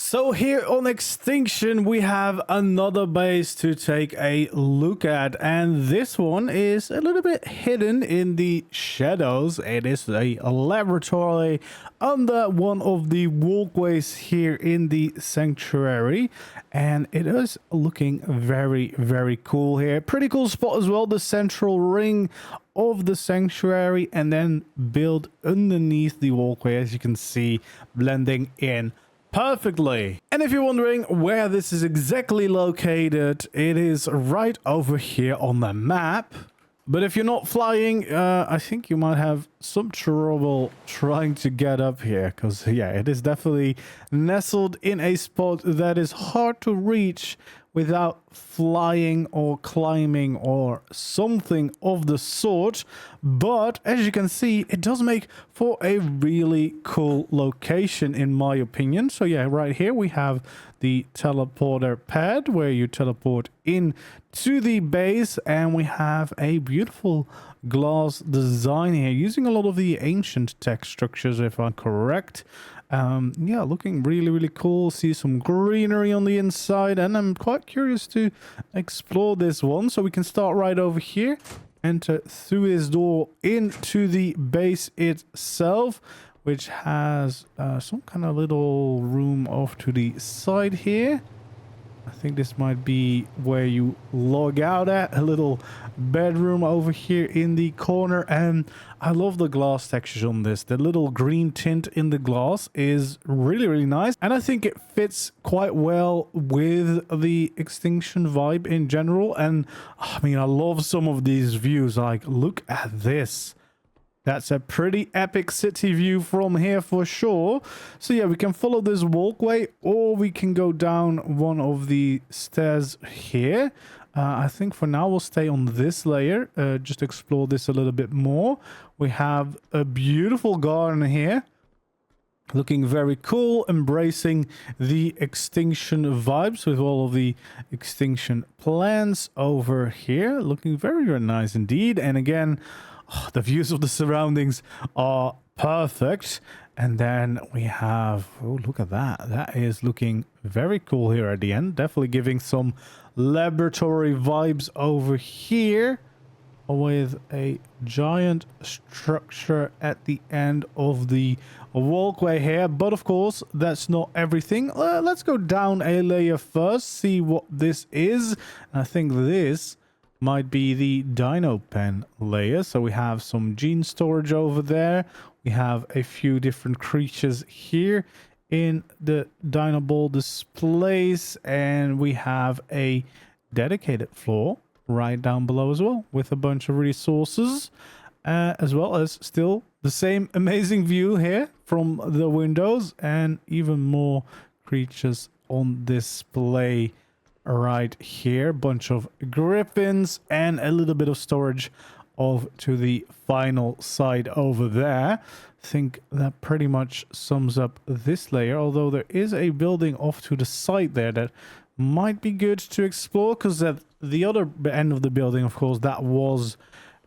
Speaker 1: So here on Extinction, we have another base to take a look at, and this one is a little bit hidden in the shadows. It is a laboratory under one of the walkways here in the sanctuary, and it is looking very, very cool here. Pretty cool spot as well, the central ring of the sanctuary, and then build underneath the walkway, as you can see, blending in perfectly. And if you're wondering where this is exactly located, it is right over here on the map. But if you're not flying, I think you might have some trouble trying to get up here, because yeah, it is definitely nestled in a spot that is hard to reach without flying or climbing or something of the sort. But as you can see, it does make for a really cool location in my opinion. So yeah, right here we have the teleporter pad where you teleport in to the base, and we have a beautiful glass design here using a lot of the ancient tech structures, if I'm correct. Yeah, looking really, really cool. See some greenery on the inside, and I'm quite curious to explore this one. So we can start right over here, enter through this door into the base itself, which has some kind of little room off to the side here. I think this might be where you log out at, a little bedroom over here in the corner. And I love the glass textures on this. The little green tint in the glass is really, really nice. And I think it fits quite well with the Extinction vibe in general. And I mean, I love some of these views. Like, look at this. That's a pretty epic city view from here for sure. So yeah, we can follow this walkway, or we can go down one of the stairs here. I think for now we'll stay on this layer, just explore this a little bit more. We have a beautiful garden here, looking very cool, embracing the Extinction vibes with all of the Extinction plants over here. Looking very, very nice indeed. And again, oh, the views of the surroundings are perfect. And then we have, oh, look at that. That is looking very cool here at the end. Definitely giving some laboratory vibes over here. with a giant structure at the end of the walkway here. But of course, that's not everything. Let's go down a layer first, see what this is. I think this might be the dino pen layer. So we have some gene storage over there. We have a few different creatures here in the dino ball displays, and we have a dedicated floor right down below as well with a bunch of resources, as well as still the same amazing view here from the windows, and even more creatures on display right here. Bunch of griffins and a little bit of storage off to the final side over there. I think that pretty much sums up this layer, although there is a building off to the side there that might be good to explore, because at the other end of the building, of course, that was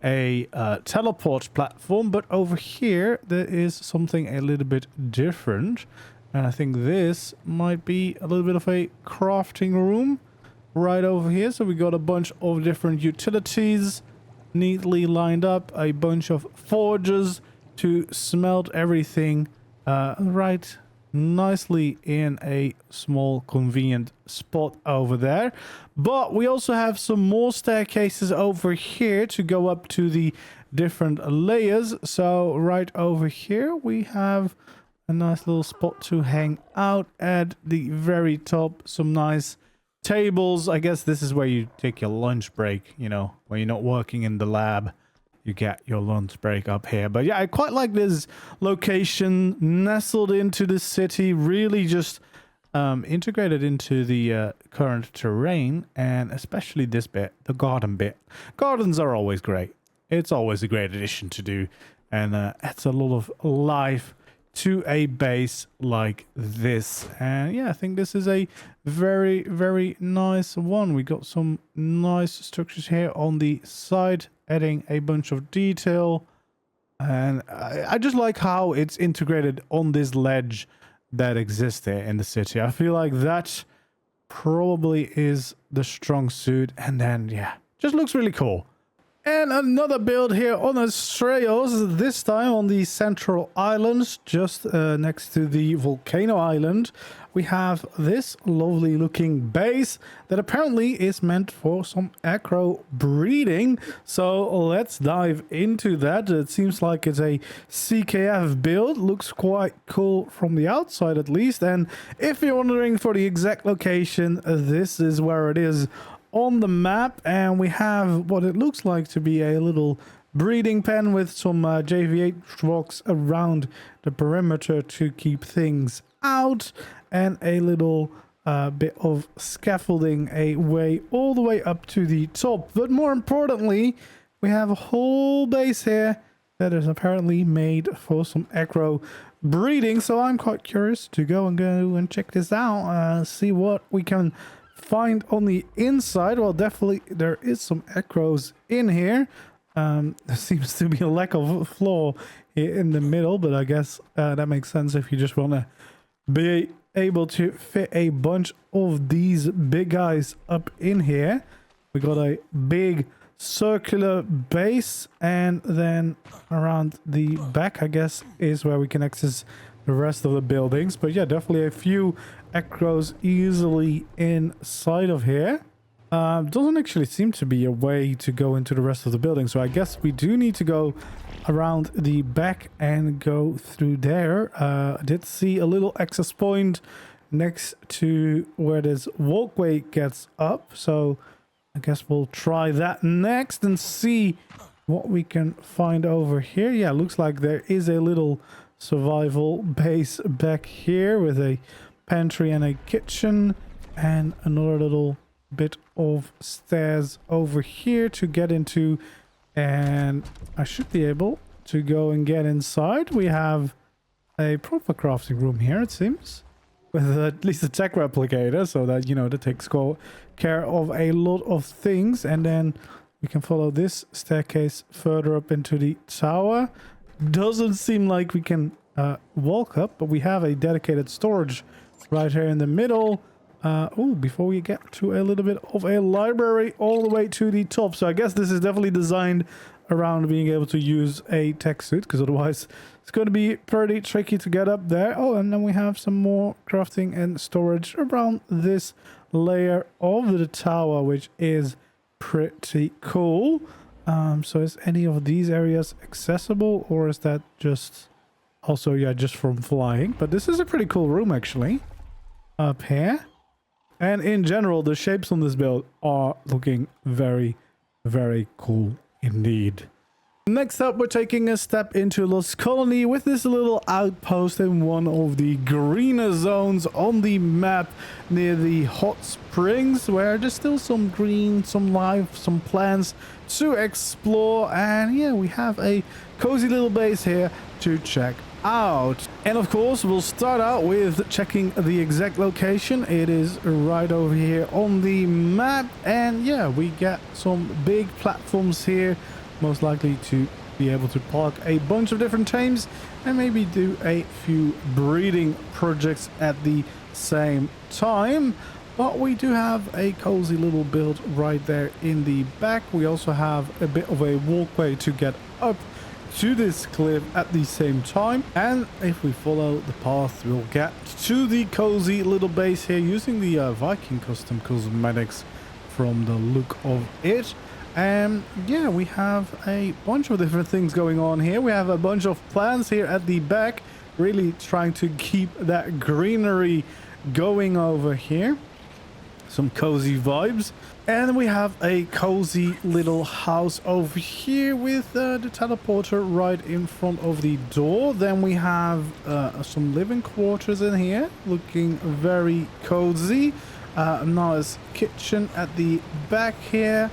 Speaker 1: a teleport platform, but over here there is something a little bit different, and I think this might be a little bit of a crafting room right over here. So we got a bunch of different utilities neatly lined up, a bunch of forges to smelt everything right nicely in a small convenient spot over there. But we also have some more staircases over here to go up to the different layers. So right over here we have a nice little spot to hang out at the very top. Some nice tables. I guess this is where you take your lunch break, you know, when you're not working in the lab. You get your lunch break up here. But yeah, I quite like this location, nestled into the city, really just integrated into the current terrain, and especially this bit, the garden bit. Gardens are always great. It's always a great addition to do, and adds a lot of life to a base like this. And yeah, I think this is a very, very nice one. We got some nice structures here on the side, adding a bunch of detail, and I just like how it's integrated on this ledge that exists there in the city. I feel like that probably is the strong suit, and then yeah, just looks really cool. And another build here on Astraeos, this time on the central islands, just next to the volcano island. We have this lovely looking base that apparently is meant for some Acro breeding. So let's dive into that. It seems like it's a CKF build. Looks quite cool from the outside at least. And if you're wondering for the exact location, this is where it is on the map, and we have what it looks like to be a little breeding pen with some JVH rocks around the perimeter to keep things out, and a little bit of scaffolding a way all the way up to the top. But more importantly, we have a whole base here that is apparently made for some Acro breeding. So I'm quite curious to go and check this out, see what we can find on the inside. Well, definitely there is some Acros in here. There seems to be a lack of floor here in the middle, but I guess that makes sense if you just want to be able to fit a bunch of these big guys up in here. We got a big circular base, and then around the back, I guess, is where we can access the rest of the buildings. But yeah, definitely a few Acros easily inside of here. Doesn't actually seem to be a way to go into the rest of the building, so I guess we do need to go around the back and go through there. I did see a little access point next to where this walkway gets up, so I guess we'll try that next and see what we can find over here. Yeah, looks like there is a little survival base back here with a pantry and a kitchen, and another little bit of stairs over here to get into, and I should be able to go and get inside. We have a proper crafting room here, it seems, with at least a tech replicator, so that, you know, that takes care of a lot of things. And then we can follow this staircase further up into the tower. Doesn't seem like we can walk up, but we have a dedicated storage right here in the middle. Oh, before we get to a little bit of a library all the way to the top. So I guess this is definitely designed around being able to use a tech suit, because otherwise it's going to be pretty tricky to get up there. Oh, and then we have some more crafting and storage around this layer of the tower, which is pretty cool. So is any of these areas accessible, or is that just also, yeah, just from flying? But this is a pretty cool room actually up here. And in general, the shapes on this build are looking very, very cool indeed. Next up, we're taking a step into Lost Colony with this little outpost in one of the greener zones on the map near the hot springs, where there's still some green, some life, some plants to explore. And yeah, we have a cozy little base here to check out. And of course, we'll start out with checking the exact location. It is right over here on the map. And yeah, we get some big platforms here, most likely to be able to park a bunch of different tames and maybe do a few breeding projects at the same time. But we do have a cozy little build right there in the back. We also have a bit of a walkway to get up to this cliff at the same time, and if we follow the path, we'll get to the cozy little base here using the Viking custom cosmetics from the look of it. And yeah, we have a bunch of different things going on here. We have a bunch of plants here at the back, really trying to keep that greenery going over here. Some cozy vibes. And we have a cozy little house over here with the teleporter right in front of the door. Then we have some living quarters in here, looking very cozy. A nice kitchen at the back here,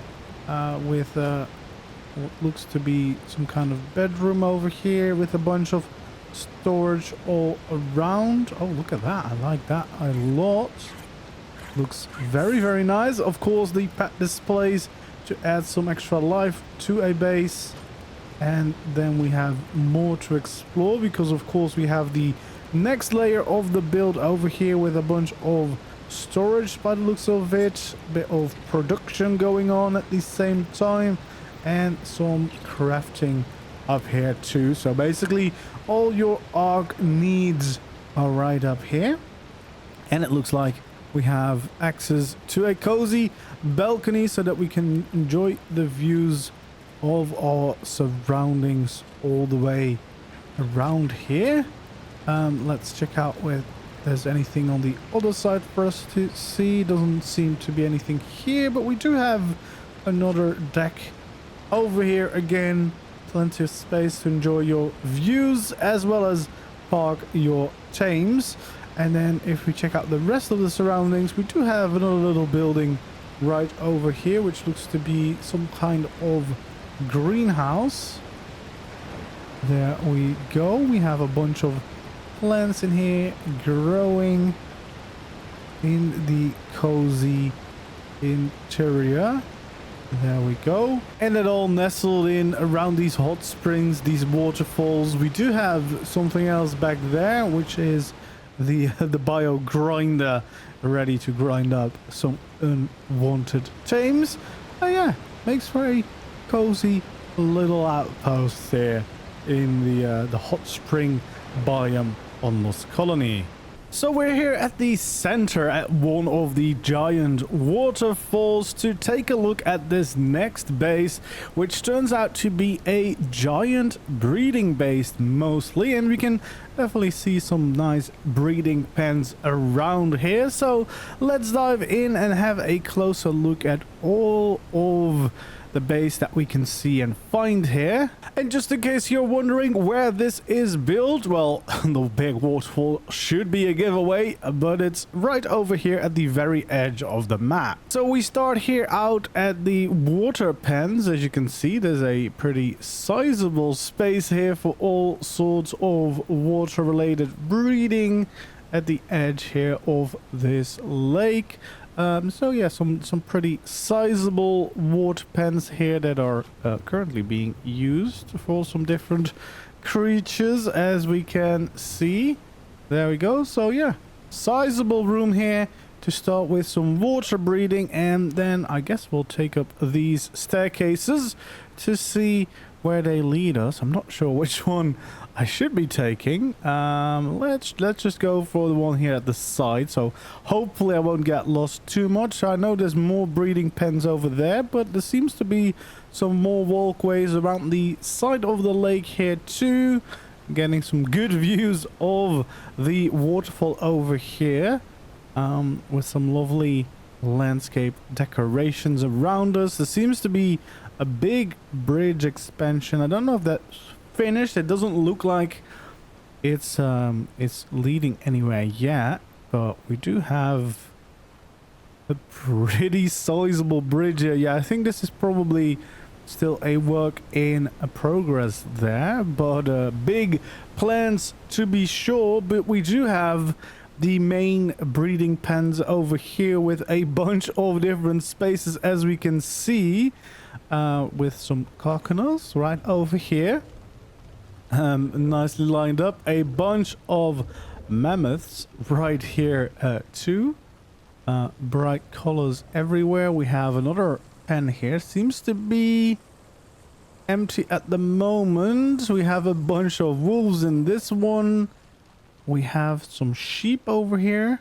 Speaker 1: with what looks to be some kind of bedroom over here with a bunch of storage all around. Oh, look at that. I like that a lot. Looks very, very nice. Of course, the pet displays to add some extra life to a base. And then we have more to explore, because of course we have the next layer of the build over here with a bunch of storage by the looks of it, a bit of production going on at the same time, and some crafting up here too. So basically all your ARK needs are right up here. And it looks like we have access to a cozy balcony so that we can enjoy the views of our surroundings all the way around here. Let's check out where there's anything on the other side for us to see. Doesn't seem to be anything here, but we do have another deck over here again. Plenty of space to enjoy your views as well as park your tames. And then if we check out the rest of the surroundings, we do have another little building right over here, which looks to be some kind of greenhouse. There we go. We have a bunch of plants in here growing in the cozy interior. There we go. And it all nestled in around these hot springs, these waterfalls. We do have something else back there, which is the bio grinder, ready to grind up some unwanted tames. Oh yeah, makes for a cozy little outpost there in the hot spring biome on Lost Colony. So we're here at the center at one of the giant waterfalls to take a look at this next base, which turns out to be a giant breeding base mostly, and we can definitely see some nice breeding pens around here. So let's dive in and have a closer look at all of the base that we can see and find here. And just in case you're wondering where this is built, well, the big waterfall should be a giveaway, but it's right over here at the very edge of the map. So we start here out at the water pens. As you can see, there's a pretty sizable space here for all sorts of water related breeding at the edge here of this lake. So yeah, some pretty sizable water pens here that are currently being used for some different creatures, as we can see. There we go. So yeah, sizable room here to to start with some water breeding, and then I guess we'll take up these staircases to see where they lead us. I'm not sure which one I should be taking. Let's just go for the one here at the side, so hopefully I won't get lost too much. I know there's more breeding pens over there, but there seems to be some more walkways around the side of the lake here too. Getting some good views of the waterfall over here, with some lovely landscape decorations around us. There seems to be a big bridge expansion. I don't know if that's finished. It doesn't look like it's leading anywhere yet, but we do have a pretty sizable bridge here. Yeah, I think this is probably still a work in progress there, but big plans to be sure. But we do have the main breeding pens over here with a bunch of different spaces, as we can see, with some carcanals right over here, nicely lined up. A bunch of mammoths right here too. Bright colors everywhere. We have another pen here, seems to be empty at the moment. We have a bunch of wolves in this one. We have some sheep over here,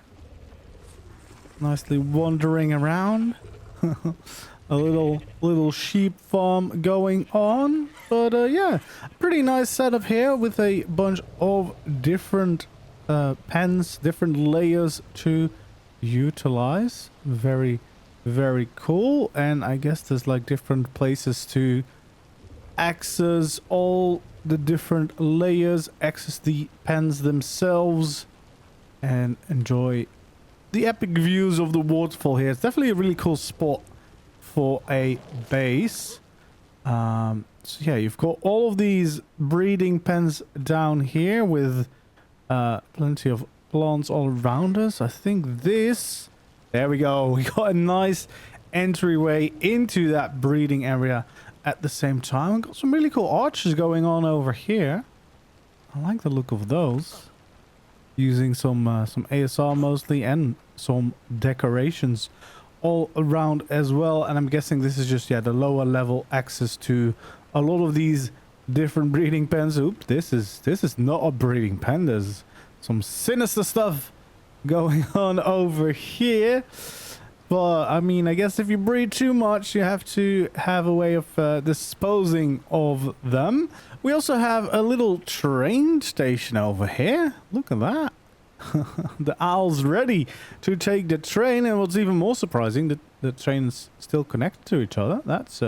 Speaker 1: nicely wandering around. A little sheep farm going on. But yeah, pretty nice setup here with a bunch of different pens, different layers to utilize. Very cool. And I guess there's like different places to access all the different layers, access the pens themselves, and enjoy the epic views of the waterfall here. It's definitely a really cool spot for a base. So yeah, you've got all of these breeding pens down here with plenty of plants all around us. I think this, there we go, we got a nice entryway into that breeding area. At the same time, we've got some really cool arches going on over here. I like the look of those. Using some ASR mostly, and some decorations all around as well. And I'm guessing this is just, yeah, the lower level access to a lot of these different breeding pens. Oops, this is not a breeding pen. There's some sinister stuff going on over here. But I mean, I guess if you breed too much, you have to have a way of disposing of them. We also have a little train station over here. Look at that. The owl's ready to take the train. And what's even more surprising, the trains still connected to each other. That's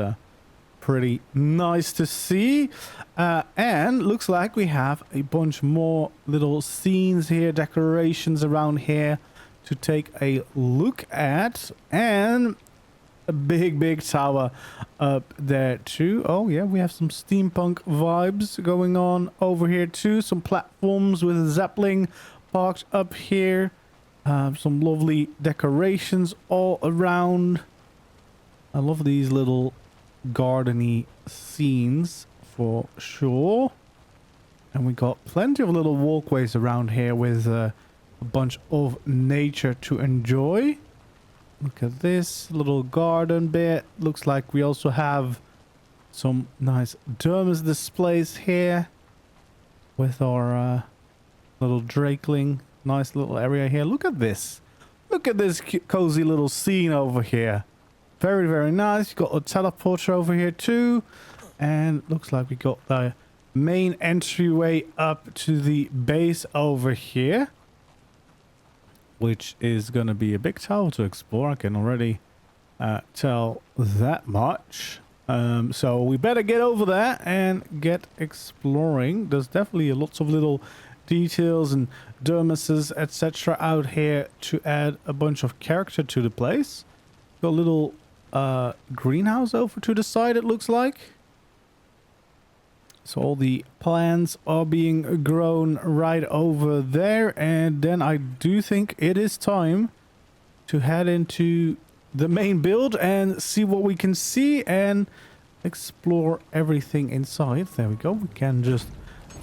Speaker 1: pretty nice to see. And looks like we have a bunch more little scenes here, decorations around here to take a look at, and a big tower up there too. Oh yeah, we have some steampunk vibes going on over here too. Some platforms with a zeppelin parked up here. Some lovely decorations all around. I love these little gardeny scenes for sure. And we got plenty of little walkways around here with a bunch of nature to enjoy. Look at this little garden bit. Looks like we also have some nice dermis displays here with our little drakeling. Nice little area here. Look at this. Look at this cozy little scene over here. Very nice. You've got a teleporter over here too. And looks like we got the main entryway up to the base over here, which is going to be a big tower to explore. I can already tell that much. So we better get over there and get exploring. There's definitely lots of little details and dermises, etc. out here to add a bunch of character to the place. Got a little greenhouse over to the side, it looks like. So all the plants are being grown right over there. And then I do think it is time to head into the main build and see what we can see and explore everything inside. There we go. We can just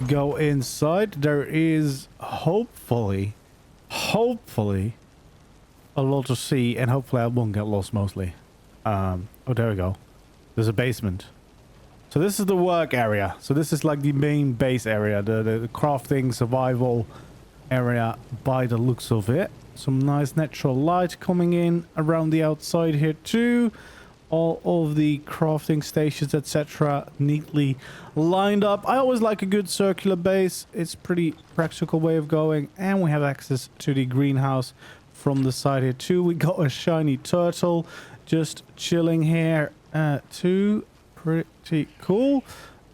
Speaker 1: go inside. There is hopefully a lot to see, and hopefully I won't get lost mostly. Oh, there we go. There's a basement. So this is the work area. So this is like the main base area, the crafting, survival area by the looks of it. Some nice natural light coming in around the outside here too. All of the crafting stations, etc., neatly lined up. I always like a good circular base. It's pretty practical way of going, and we have access to the greenhouse from the side here too. We got a shiny turtle just chilling here too. Pretty cool.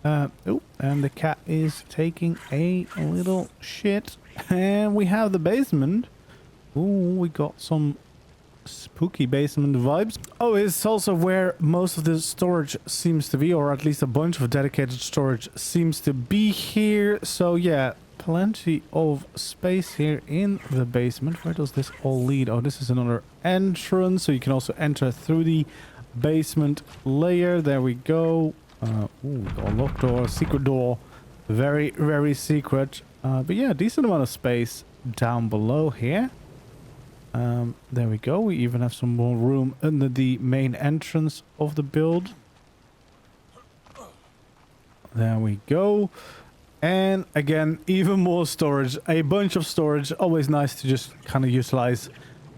Speaker 1: Oh, and the cat is taking a little shit. And we have the basement. Oh, we got some spooky basement vibes. Oh, it's also where most of the storage seems to be, or at least a bunch of dedicated storage seems to be here. So yeah, plenty of space here in the basement. Where does this all lead? Oh, this is another entrance, so you can also enter through the basement layer. There we go. Ooh, got a locked door, secret door. Very, very secret. But yeah, decent amount of space down below here. There we go. We even have some more room under the main entrance of the build. There we go. And again, even more storage. A bunch of storage. Always nice to just kind of utilize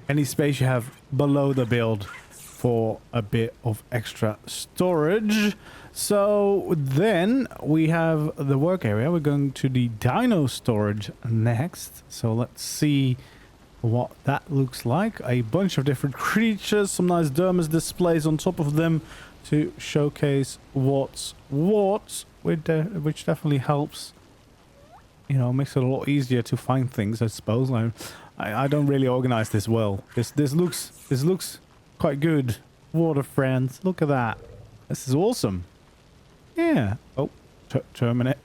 Speaker 1: any space you have below the build for a bit of extra storage. So then we have the work area. We're going to the dino storage next. So let's see what that looks like. A bunch of different creatures, some nice dermis displays on top of them to showcase what's what, which definitely helps, you know, makes it a lot easier to find things, I suppose. I don't really organize this well. This looks quite good. Water friends, look at that. This is awesome. Yeah. Oh, terminate.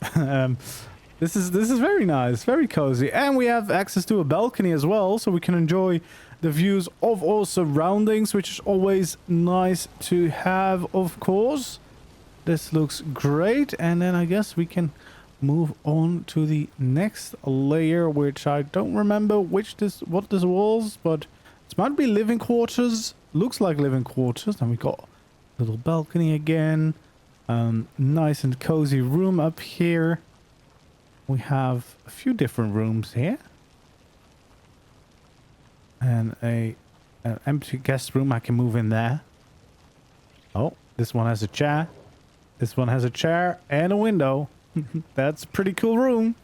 Speaker 1: This is very nice, very cozy, and we have access to a balcony as well, so we can enjoy the views of our surroundings, which is always nice to have, of course. This looks great, and then I guess we can move on to the next layer, which I don't remember what this was, but it might be living quarters. Looks like living quarters. And we got a little balcony again. Nice and cozy room up here. We have a few different rooms here. And an empty guest room. I can move in there. Oh, this one has a chair. This one has a chair and a window. That's a pretty cool room.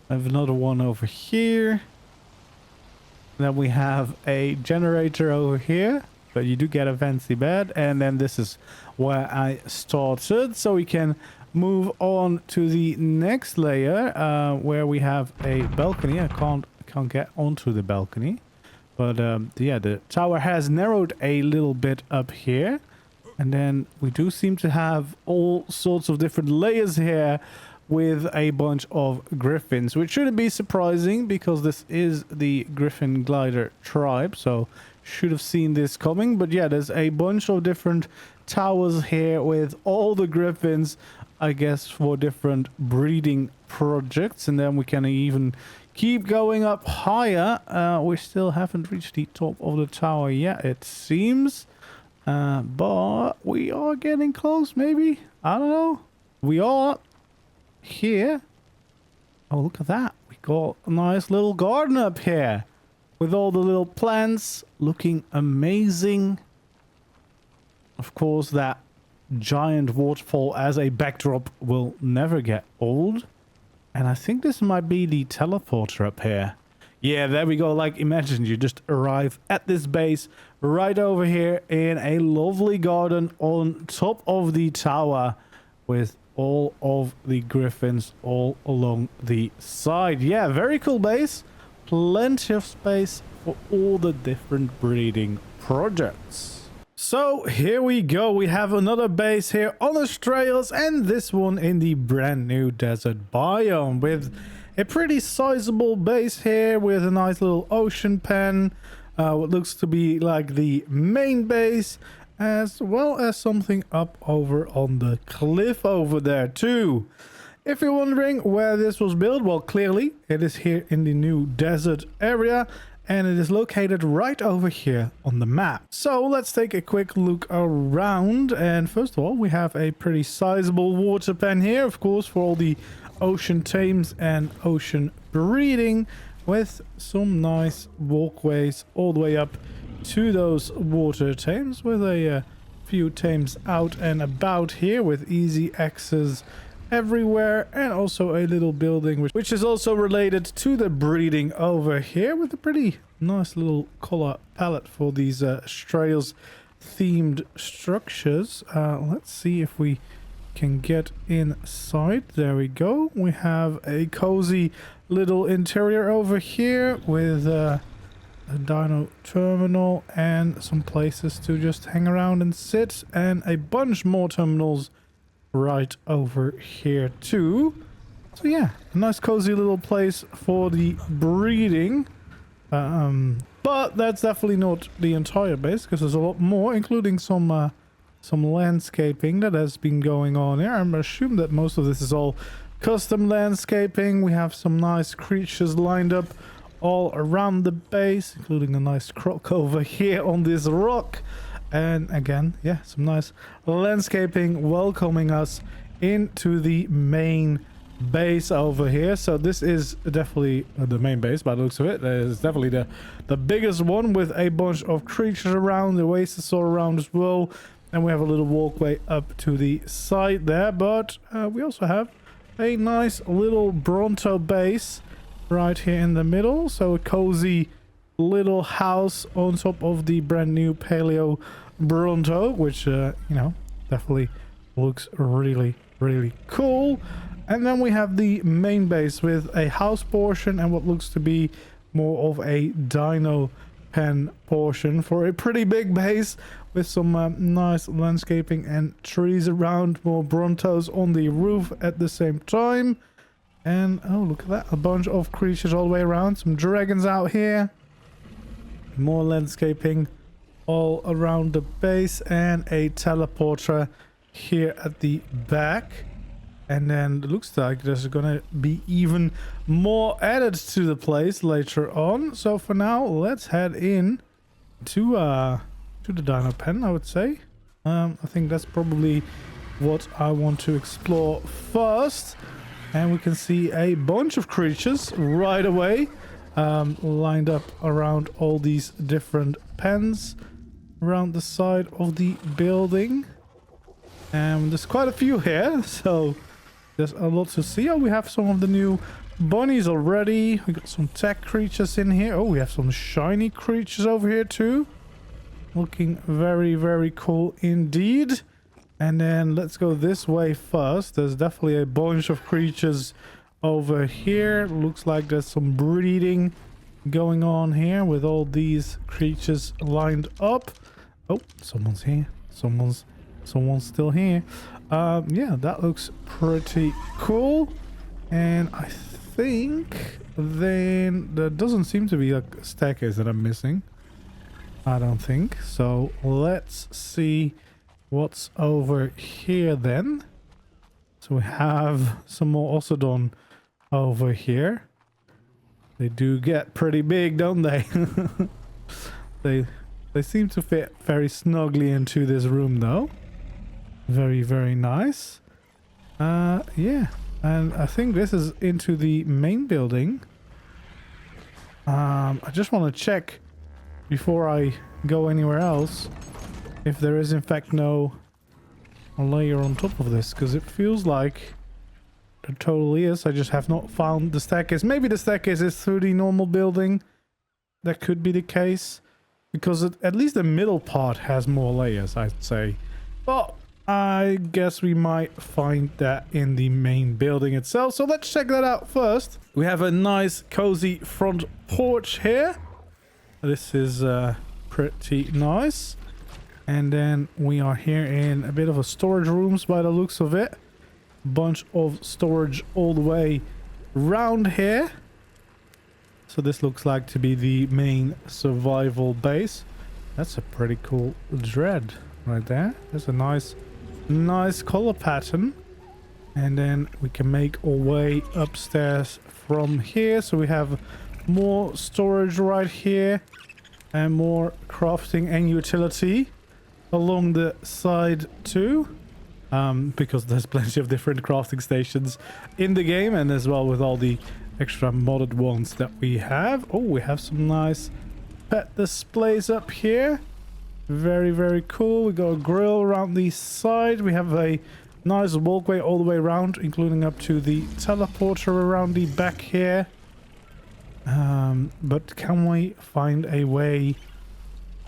Speaker 1: I have another one over here. Then we have a generator over here. But you do get a fancy bed. And then this is where I started. So we can move on to the next layer, where we have a balcony. I can't get onto the balcony. But yeah, the tower has narrowed a little bit up here. And then we do seem to have all sorts of different layers here with a bunch of griffins, which shouldn't be surprising because this is the Griffin Glider tribe, so should have seen this coming. But yeah, there's a bunch of different towers here with all the griffins, I guess, for different breeding projects. And then we can even keep going up higher. We still haven't reached the top of the tower yet, it seems. But we are getting close, maybe? I don't know. We are here. Oh, look at that. We got a nice little garden up here with all the little plants looking amazing. Of course, that giant waterfall as a backdrop will never get old. And I think this might be the teleporter up here. Yeah, there we go. Like, imagine you just arrive at this base right over here in a lovely garden on top of the tower with all of the griffins all along the side. Yeah, very cool base. Plenty of space for all the different breeding projects. So here we go. We have another base here on Australis, and this one in the brand new desert biome with a pretty sizable base here with a nice little ocean pen, what looks to be like the main base, as well as something up over on the cliff over there too. If you're wondering where this was built, well, clearly it is here in the new desert area, and it is located right over here on the map. So let's take a quick look around, and first of all we have a pretty sizable water pen here, of course, for all the ocean tames and ocean breeding, with some nice walkways all the way up to those water tames, with a few tames out and about here with easy access everywhere, and also a little building which is also related to the breeding over here, with a pretty nice little color palette for these Australia's themed structures. Let's see if we can get inside. There we go. We have a cozy little interior over here with a dino terminal and some places to just hang around and sit, and a bunch more terminals right over here too. So yeah, a nice cozy little place for the breeding. But that's definitely not the entire base, because there's a lot more, including some landscaping that has been going on here. I'm assuming that most of this is all custom landscaping. We have some nice creatures lined up all around the base, including a nice croc over here on this rock. And again, yeah, some nice landscaping welcoming us into the main base over here. So this is definitely the main base by the looks of it. It's definitely the biggest one, with a bunch of creatures around, the oasis all around as well. And we have a little walkway up to the side there. But we also have a nice little Bronto base right here in the middle. So a cozy little house on top of the brand new Paleo Bronto, which you know, definitely looks really cool. And then we have the main base with a house portion and what looks to be more of a dino pen portion for a pretty big base, with some nice landscaping and trees around, more Brontos on the roof at the same time. And oh, look at that, a bunch of creatures all the way around, some dragons out here, more landscaping all around the base, and a teleporter here at the back. And then it looks like there's gonna be even more added to the place later on. So for now, let's head in to the dino pen, I would say. I think that's probably what I want to explore first. And we can see a bunch of creatures right away, lined up around all these different pens around the side of the building. And there's quite a few here, so there's a lot to see. Oh, we have some of the new bunnies already. We got some tech creatures in here. Oh, we have some shiny creatures over here too. Looking very cool indeed. And then let's go this way first. There's definitely a bunch of creatures over here. Looks like there's some breeding going on here with all these creatures lined up. Oh, someone's here. Someone's still here. Yeah, that looks pretty cool. And I think then there doesn't seem to be a staircase that I'm missing. I don't think. So let's see what's over here then. So we have some more Osodon over here. They do get pretty big, don't they? They seem to fit very snugly into this room though. Very nice. Yeah, and I think this is into the main building. I just want to check before I go anywhere else if there is in fact no layer on top of this, because it feels like there totally is. I just have not found the staircase. Maybe the staircase is through the normal building. That could be the case, because at least the middle part has more layers, I'd say. But I guess we might find that in the main building itself. So let's check that out first. We have a nice cozy front porch here. This is pretty nice. And then we are here in a bit of a storage rooms by the looks of it. Bunch of storage all the way around here. So this looks like to be the main survival base. That's a pretty cool dread right there. There's a nice color pattern. And then we can make our way upstairs from here. So we have more storage right here. And more crafting and utility along the side too. Because there's plenty of different crafting stations in the game, and as well with all the extra modded ones that we have. Oh, we have some nice pet displays up here. Very, very cool. We got a grill around the side. We have a nice walkway all the way around, including up to the teleporter around the back here. But can we find a way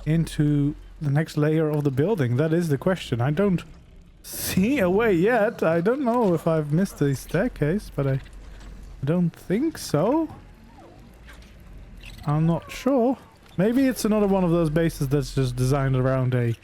Speaker 1: into the next layer of the building? That is the question. I don't see a way yet. I don't know if I've missed a staircase, but I don't think so. I'm not sure. Maybe it's another one of those bases that's just designed around a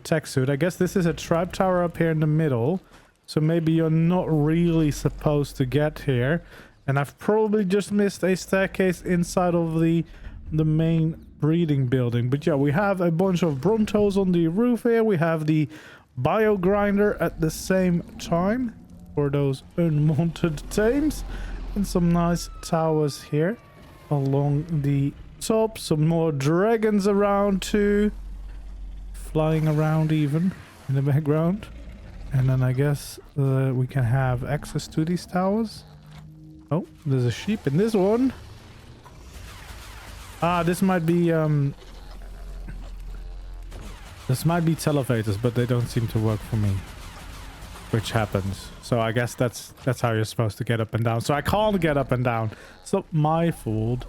Speaker 1: tech suit. I guess this is a trap tower up here in the middle, so maybe you're not really supposed to get here. And I've probably just missed a staircase inside of the main breeding building. But yeah, we have a bunch of Brontos on the roof here. We have the bio grinder at the same time for those unwanted tames. And some nice towers here along the top. Some more dragons around too. Flying around even in the background. And then I guess we can have access to these towers. Oh, there's a sheep in this one. Ah, this might be televators, but they don't seem to work for me. Which happens. So I guess that's how you're supposed to get up and down. So I can't get up and down. It's not my fault.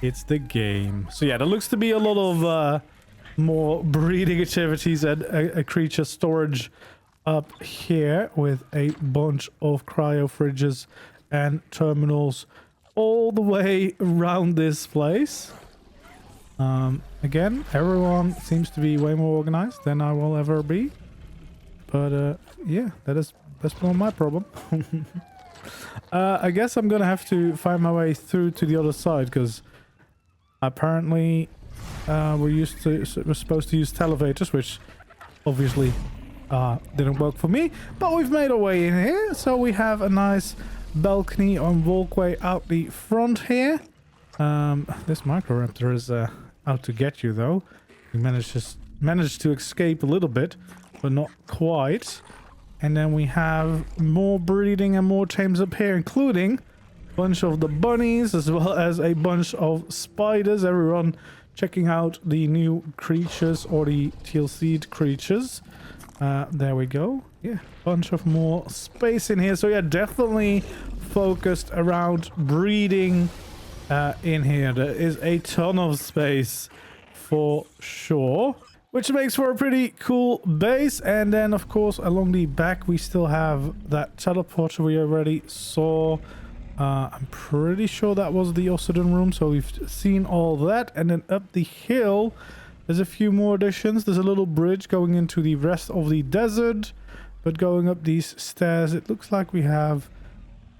Speaker 1: It's the game. So yeah, there looks to be a lot of more breeding activities and a creature storage up here with a bunch of cryo fridges and terminals all the way around this place. Again, everyone seems to be way more organized than I will ever be. But yeah, that's not my problem. I guess I'm gonna have to find my way through to the other side, because apparently we're supposed to use televators, which obviously didn't work for me. But we've made our way in here, so we have a nice balcony and walkway out the front here. This Microraptor is out to get you, though. We managed to escape a little bit, but not quite. And then we have more breeding and more tames up here, including a bunch of the bunnies, as well as a bunch of spiders. Everyone checking out the new creatures, or the TLC'd creatures. There we go. Yeah, bunch of more space in here. So yeah, definitely focused around breeding in here. There is a ton of space for sure, which makes for a pretty cool base. And then of course along the back we still have that teleporter we already saw. I'm pretty sure that was the Osidon room, so we've seen all that. And then up the hill there's a few more additions. There's a little bridge going into the rest of the desert, but going up these stairs it looks like we have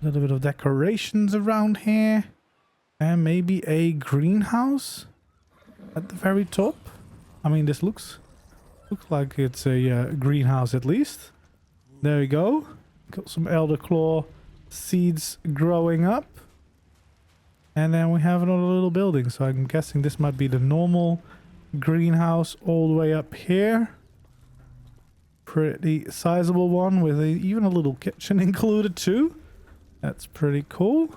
Speaker 1: a little bit of decorations around here, and maybe a greenhouse at the very top. I mean, this looks like it's a greenhouse at least. There we go. Got some elder claw seeds growing up. And then we have another little building. So I'm guessing this might be the normal greenhouse all the way up here. Pretty sizable one with even a little kitchen included too. That's pretty cool.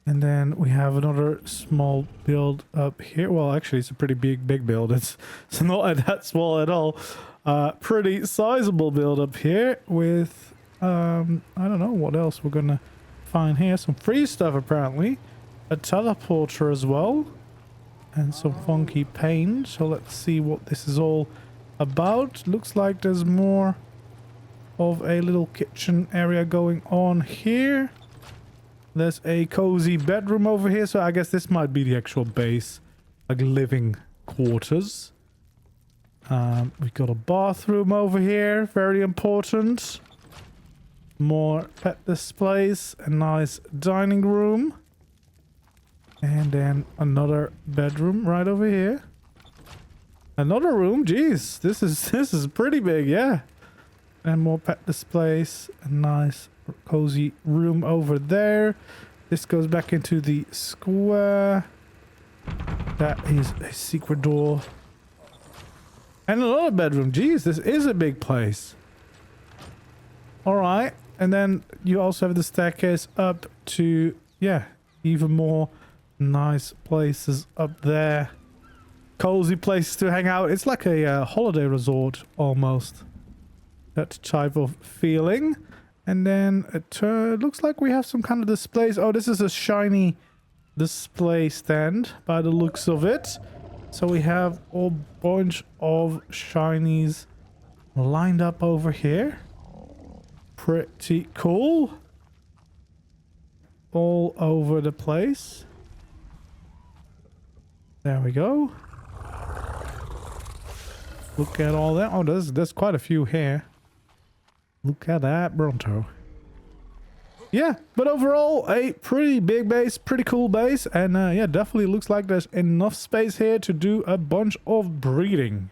Speaker 1: And then we have another small build up here. Well, actually, it's a pretty big build. It's not that small at all. Pretty sizable build up here with, I don't know what else we're going to find here. Some free stuff, apparently. A teleporter as well. And some funky paint. So let's see what this is all about. Looks like there's more of a little kitchen area going on here. There's a cozy bedroom over here, so I guess this might be the actual base, like living quarters. We've got a bathroom over here, very important. More pet displays, a nice dining room. And then another bedroom right over here. Another room, jeez, this is pretty big, yeah. And more pet displays, a nice cozy room over there. This goes back into the square. That is a secret door. And another bedroom. Jeez, this is a big place. Alright. And then you also have the staircase up to, yeah, even more nice places up there. Cozy places to hang out. It's like a holiday resort almost. That type of feeling. And then it looks like we have some kind of displays. Oh, this is a shiny display stand by the looks of it. So we have a bunch of shinies lined up over here. Pretty cool. All over the place. There we go. Look at all that. Oh, there's quite a few here. Look at that, Bronto. Yeah, but overall, a pretty big base, pretty cool base. And yeah, definitely looks like there's enough space here to do a bunch of breeding.